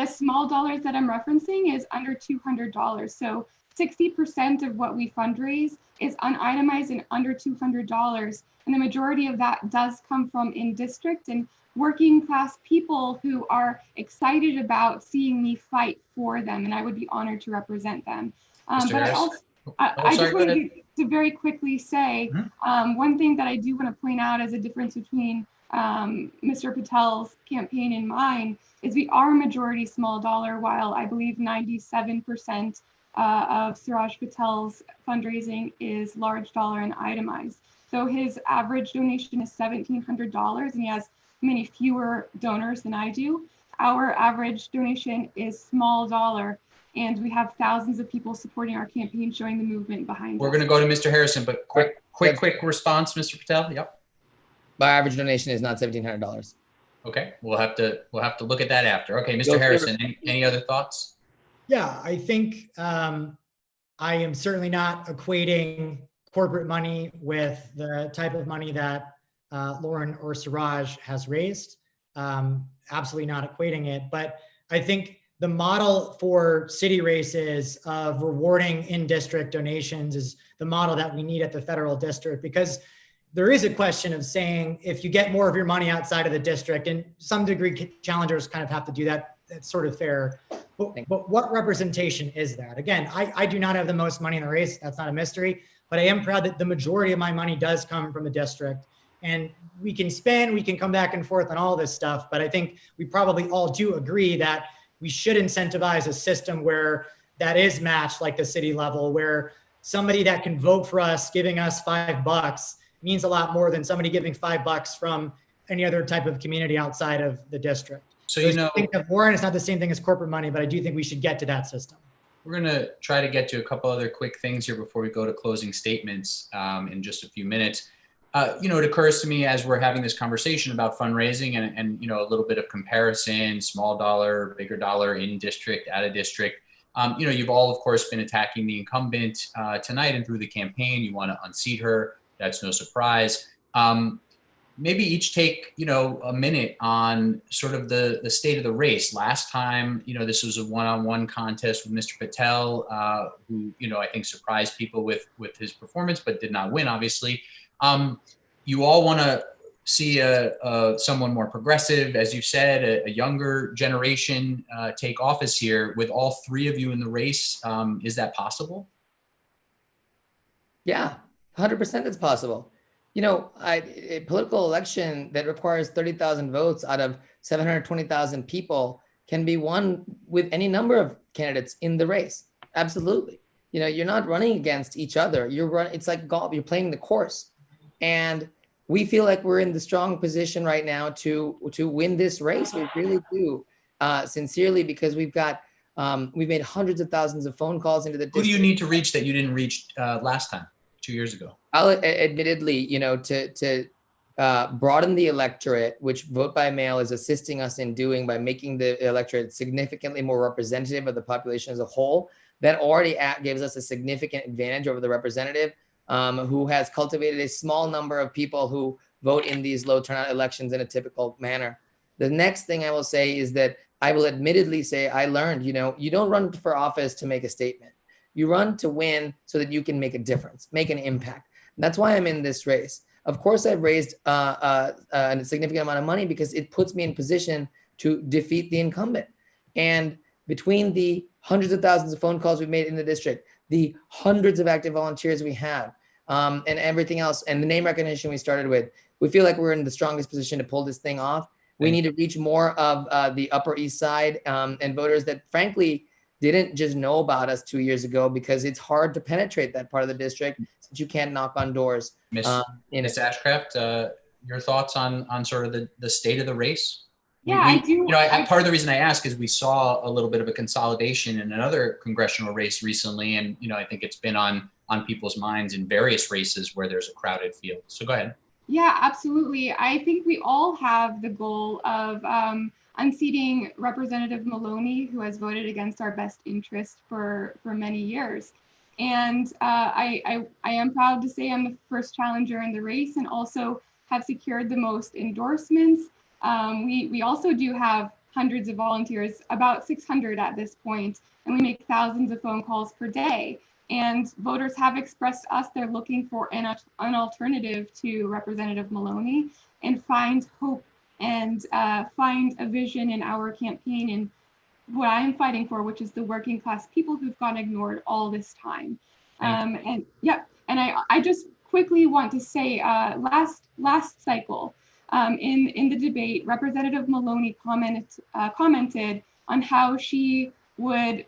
small dollars that I'm referencing is under $200. So 60% of what we fundraise is unitemized and under $200. And the majority of that does come from in district and working class people who are excited about seeing me fight for them. And I would be honored to represent them. But I just wanted to very quickly say, one thing that I do want to point out as a difference between Mr. Patel's campaign and mine is we are majority small dollar, while I believe 97% of Suraj Patel's fundraising is large dollar and itemized. So his average donation is $1,700 and he has many fewer donors than I do. Our average donation is small dollar, and we have thousands of people supporting our campaign, showing the movement behind We're us. going to go to Mr. Harrison, but quick response, Mr. Patel. Yep. My average donation is not $1,700. Okay, we'll have to look at that after. Okay, Mr. Harrison, any other thoughts? Yeah, I think I am certainly not equating corporate money with the type of money that Lauren or Suraj has raised. Absolutely not equating it, but I think the model for city races of rewarding in-district donations is the model that we need at the federal district, because there is a question of saying, if you get more of your money outside of the district, and some degree challengers kind of have to do that, that's sort of fair. But what representation is that? Again, I do not have the most money in the race. That's not a mystery, but I am proud that the majority of my money does come from the district. And we can spin, we can come back and forth on all this stuff, but I think we probably all do agree that we should incentivize a system where that is matched like the city level, where somebody that can vote for us giving us $5 means a lot more than somebody giving $5 from any other type of community outside of the district. So, you know, I think that Warren is not the same thing as corporate money, but I do think we should get to that system. We're going to try to get to a couple other quick things here before we go to closing statements in just a few minutes. You know, it occurs to me as we're having this conversation about fundraising and you know, a little bit of comparison, small dollar, bigger dollar, in district, out of district. You know, you've all, of course, been attacking the incumbent tonight and through the campaign. You want to unseat her. That's no surprise. Maybe each take, you know, a minute on sort of the state of the race. Last time, you know, this was a one-on-one contest with Mr. Patel, who, you know, I think surprised people with his performance, but did not win, obviously. You all want to see someone more progressive, as you said, a younger generation take office here. With all three of you in the race, is that possible? Yeah, 100% it's possible. You know, a political election that requires 30,000 votes out of 720,000 people can be won with any number of candidates in the race. Absolutely. You know, you're not running against each other. It's like golf. You're playing the course. And we feel like we're in the strong position right now to win this race. We really do, sincerely, because we've made hundreds of thousands of phone calls into the district. Who do you need to reach that you didn't reach last time, 2 years ago? I'll admittedly, you know, to broaden the electorate, which vote by mail is assisting us in doing by making the electorate significantly more representative of the population as a whole. That already gives us a significant advantage over the representative, who has cultivated a small number of people who vote in these low turnout elections in a typical manner. The next thing I will say is that I will admittedly say I learned, you don't run for office to make a statement. You run to win so that you can make a difference, make an impact. And that's why I'm in this race. Of course, I've raised a significant amount of money because it puts me in position to defeat the incumbent. And between the hundreds of thousands of phone calls we've made in the district, the hundreds of active volunteers we have, and everything else, and the name recognition we started with, we feel like we're in the strongest position to pull this thing off. We need to reach more of the Upper East Side and voters that, frankly, didn't just know about us 2 years ago, because it's hard to penetrate that part of the district since you can't knock on doors. Ms. Ashcraft, your thoughts on sort of the state of the race? Yeah, I do. Part of the reason I ask is we saw a little bit of a consolidation in another congressional race recently, and I think it's been on people's minds in various races where there's a crowded field. So go ahead. Yeah, absolutely. I think we all have the goal of unseating Representative Maloney, who has voted against our best interest for many years. And I am proud to say I'm the first challenger in the race, and also have secured the most endorsements. We also do have hundreds of volunteers, about 600 at this point, and we make thousands of phone calls per day. And voters have expressed to us they're looking for an alternative to Representative Maloney, and find hope and find a vision in our campaign and what I'm fighting for, which is the working class people who've gone ignored all this time. And I just quickly want to say, last cycle in the debate, Representative Maloney commented on how she would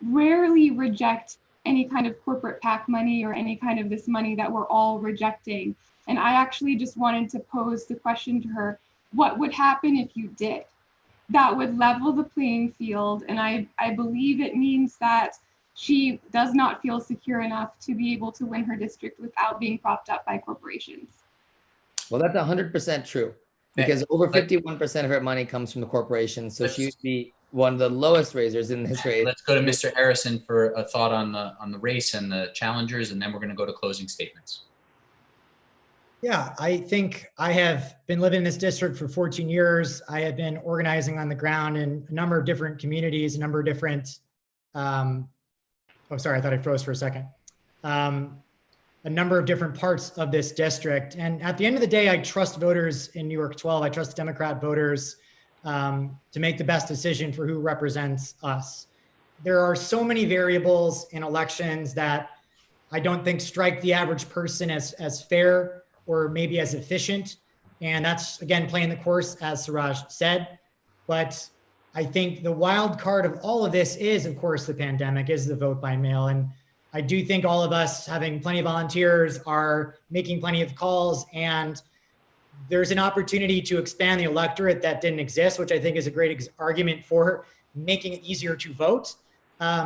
rarely reject any kind of corporate PAC money or any kind of this money that we're all rejecting. And I actually just wanted to pose the question to her, what would happen if you did? That would level the playing field. And I believe it means that she does not feel secure enough to be able to win her district without being propped up by corporations. Well, that's 100% true, because over 51% of her money comes from the corporations. So she would be one of the lowest raisers in this race. Let's go to Mr. Harrison for a thought on the race and the challengers, and then we're going to go to closing statements. Yeah, I think I have been living in this district for 14 years. I have been organizing on the ground in a number of different communities, a number of different, oh, sorry, I thought I froze for a second. A number of different parts of this district. And at the end of the day, I trust voters in New York 12. I trust Democrat voters to make the best decision for who represents us. There are so many variables in elections that I don't think strike the average person as fair or maybe as efficient. And that's, again, playing the course, as Suraj said. But I think the wild card of all of this is, of course, the pandemic, is the vote by mail. And I do think all of us, having plenty of volunteers, are making plenty of calls, and there's an opportunity to expand the electorate that didn't exist, which I think is a great argument for making it easier to vote.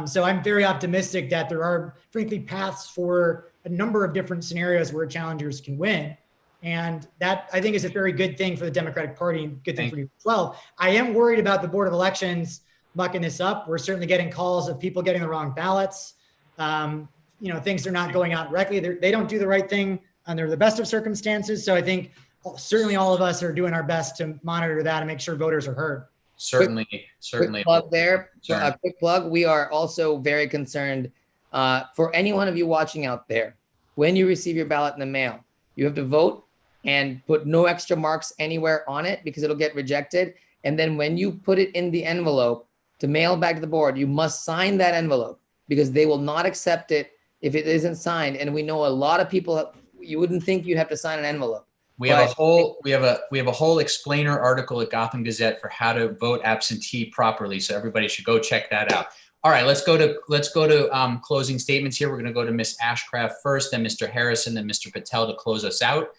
So I'm very optimistic that there are, frankly, paths for a number of different scenarios where challengers can win. And that, I think, is a very good thing for the Democratic Party and good thing for you as well. I am worried about the Board of Elections mucking this up. We're certainly getting calls of people getting the wrong ballots. Things are not going out correctly. They don't do the right thing under the best of circumstances. So I think certainly all of us are doing our best to monitor that and make sure voters are heard. Certainly. Quick plug there. A quick plug. We are also very concerned for any one of you watching out there. When you receive your ballot in the mail, you have to vote and put no extra marks anywhere on it because it'll get rejected. And then when you put it in the envelope to mail back to the board, you must sign that envelope because they will not accept it if it isn't signed. And we know a lot of people, you wouldn't think you'd have to sign an envelope. We have a whole explainer article at Gotham Gazette for how to vote absentee properly. So everybody should go check that out. All right, let's go to closing statements here. We're going to go to Ms. Ashcraft first, then Mr. Harrison, then Mr. Patel to close us out.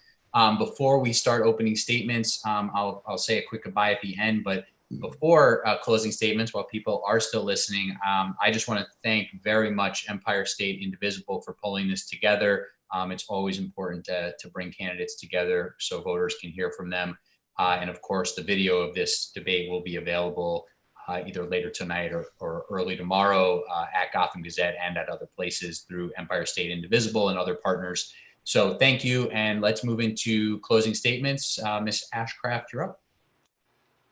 Before we start opening statements, I'll say a quick goodbye at the end. But before closing statements, while people are still listening, I just want to thank very much Empire State Indivisible for pulling this together. It's always important to bring candidates together so voters can hear from them. And of course, the video of this debate will be available either later tonight or early tomorrow at Gotham Gazette and at other places through Empire State Indivisible and other partners. So thank you, and let's move into closing statements. Ms. Ashcraft, you're up.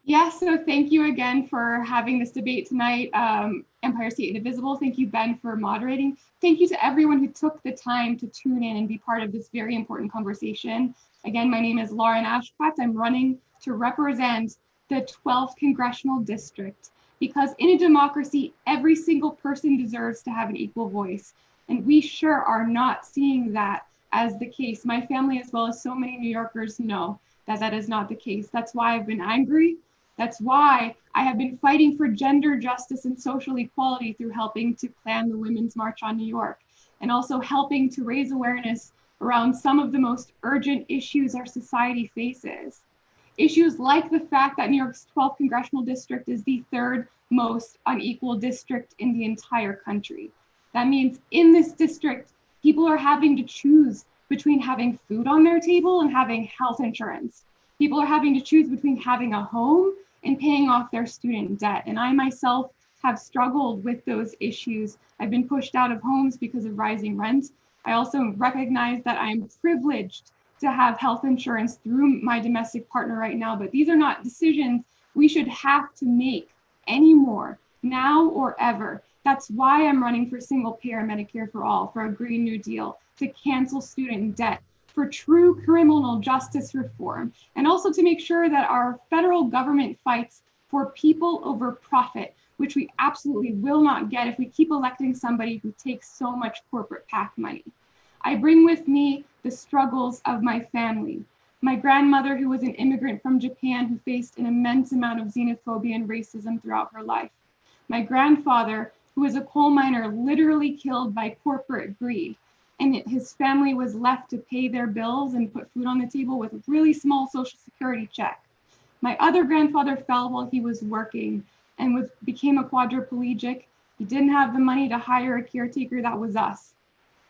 Yeah, so thank you again for having this debate tonight. Empire State Indivisible, thank you, Ben, for moderating. Thank you to everyone who took the time to tune in and be part of this very important conversation. Again, my name is Lauren Ashcraft. I'm running to represent the 12th Congressional District, because in a democracy, every single person deserves to have an equal voice. And we sure are not seeing that as the case. My family, as well as so many New Yorkers, know that that is not the case. That's why I've been angry. That's why I have been fighting for gender justice and social equality through helping to plan the Women's March on New York, and also helping to raise awareness around some of the most urgent issues our society faces. Issues like the fact that New York's 12th Congressional District is the third most unequal district in the entire country. That means in this district, people are having to choose between having food on their table and having health insurance. People are having to choose between having a home and paying off their student debt. And I myself have struggled with those issues. I've been pushed out of homes because of rising rent. I also recognize that I'm privileged to have health insurance through my domestic partner right now, but these are not decisions we should have to make anymore, now or ever. That's why I'm running for single payer Medicare for all, for a Green New Deal, to cancel student debt, for true criminal justice reform, and also to make sure that our federal government fights for people over profit, which we absolutely will not get if we keep electing somebody who takes so much corporate PAC money. I bring with me the struggles of my family. My grandmother, who was an immigrant from Japan, who faced an immense amount of xenophobia and racism throughout her life. My grandfather, who was a coal miner, literally killed by corporate greed. And his family was left to pay their bills and put food on the table with a really small Social Security check. My other grandfather fell while he was working and became a quadriplegic. He didn't have the money to hire a caretaker. That was us.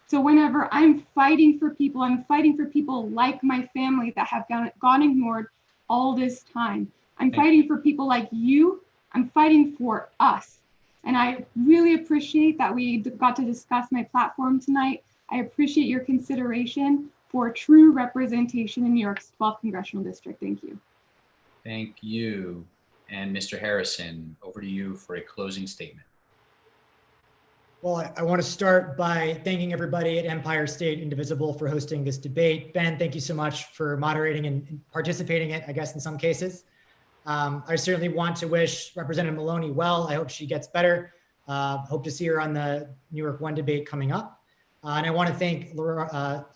So whenever I'm fighting for people, I'm fighting for people like my family that have gone ignored all this time. I'm fighting for people like you. I'm fighting for us. And I really appreciate that we got to discuss my platform tonight. I appreciate your consideration for true representation in New York's 12th Congressional District. Thank you. Thank you. And Mr. Harrison, over to you for a closing statement. Well, I want to start by thanking everybody at Empire State Indivisible for hosting this debate. Ben, thank you so much for moderating and participating in it, I guess, in some cases. I certainly want to wish Representative Maloney well. I hope she gets better. Hope to see her on the New York 1 debate coming up. And I want to thank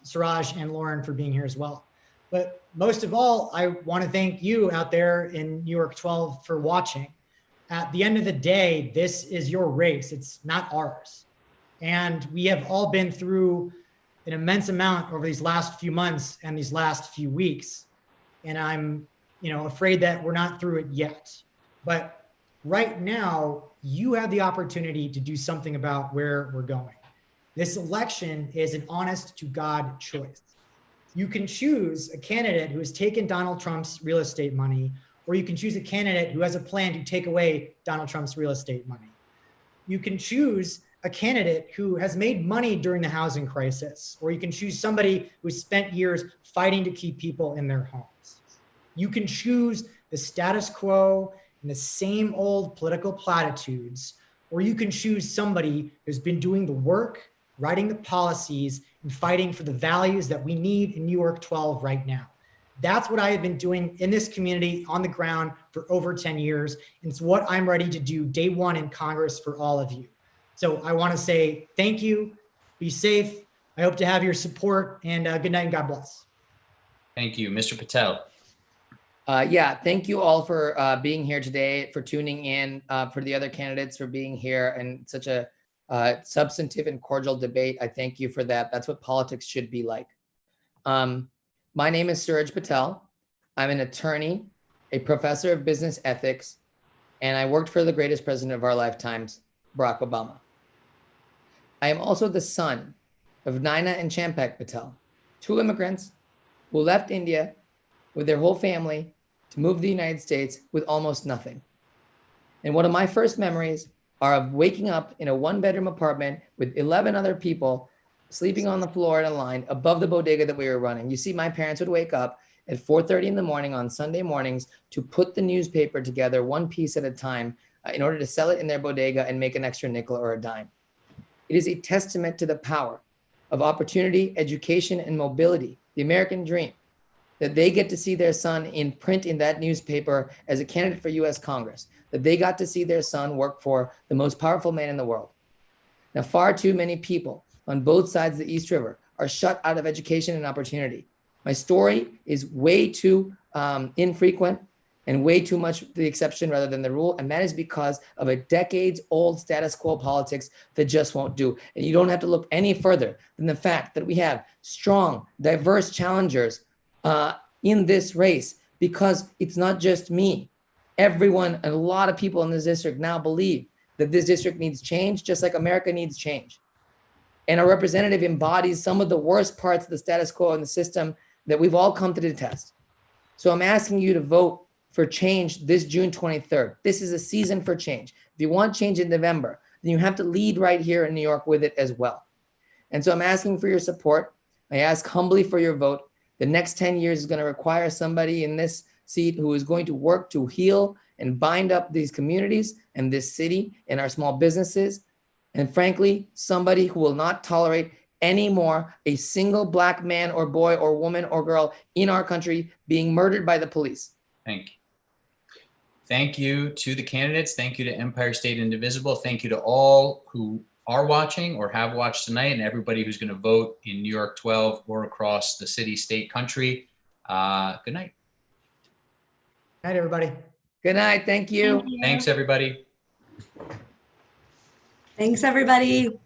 Suraj and Lauren for being here as well. But most of all, I want to thank you out there in New York 12 for watching. At the end of the day, this is your race. It's not ours. And we have all been through an immense amount over these last few months and these last few weeks. And I'm, afraid that we're not through it yet. But right now, you have the opportunity to do something about where we're going. This election is an honest to God choice. You can choose a candidate who has taken Donald Trump's real estate money, or you can choose a candidate who has a plan to take away Donald Trump's real estate money. You can choose a candidate who has made money during the housing crisis, or you can choose somebody who spent years fighting to keep people in their homes. You can choose the status quo and the same old political platitudes, or you can choose somebody who's been doing the work, writing the policies, and fighting for the values that we need in New York 12 right now. That's what I have been doing in this community on the ground for over 10 years. And it's what I'm ready to do day one in Congress for all of you. So I want to say thank you, be safe. I hope to have your support, and good night and God bless. Thank you. Mr. Patel. Thank you all for being here today, for tuning in, for the other candidates for being here, and such a substantive and cordial debate. I thank you for that. That's what politics should be like. My name is Suraj Patel. I'm an attorney, a professor of business ethics, and I worked for the greatest president of our lifetimes, Barack Obama. I am also the son of Naina and Champak Patel, two immigrants who left India with their whole family to move to the United States with almost nothing. And one of my first memories are of waking up in a one-bedroom apartment with 11 other people sleeping on the floor in a line above the bodega that we were running. You see, my parents would wake up at 4:30 in the morning on Sunday mornings to put the newspaper together one piece at a time in order to sell it in their bodega and make an extra nickel or a dime. It is a testament to the power of opportunity, education, and mobility, the American dream, that they get to see their son in print in that newspaper as a candidate for US Congress, that they got to see their son work for the most powerful man in the world. Now, far too many people on both sides of the East River are shut out of education and opportunity. My story is way too infrequent and way too much the exception rather than the rule. And that is because of a decades-old status quo politics that just won't do. And you don't have to look any further than the fact that we have strong, diverse challengers in this race, because it's not just me. Everyone, and a lot of people in this district now believe that this district needs change, just like America needs change. And our representative embodies some of the worst parts of the status quo in the system that we've all come to detest. So I'm asking you to vote for change this June 23rd. This is a season for change. If you want change in November, then you have to lead right here in New York with it as well. And so I'm asking for your support. I ask humbly for your vote. The next 10 years is going to require somebody in this seat who is going to work to heal and bind up these communities and this city and our small businesses. And frankly, somebody who will not tolerate anymore a single Black man or boy or woman or girl in our country being murdered by the police. Thank you. Thank you to the candidates. Thank you to Empire State Indivisible. Thank you to all who are watching or have watched tonight, and everybody who's going to vote in New York 12 or across the city, state, country. Good night. Good night, everybody. Good night. Thank you. Thanks, everybody. Thanks, everybody.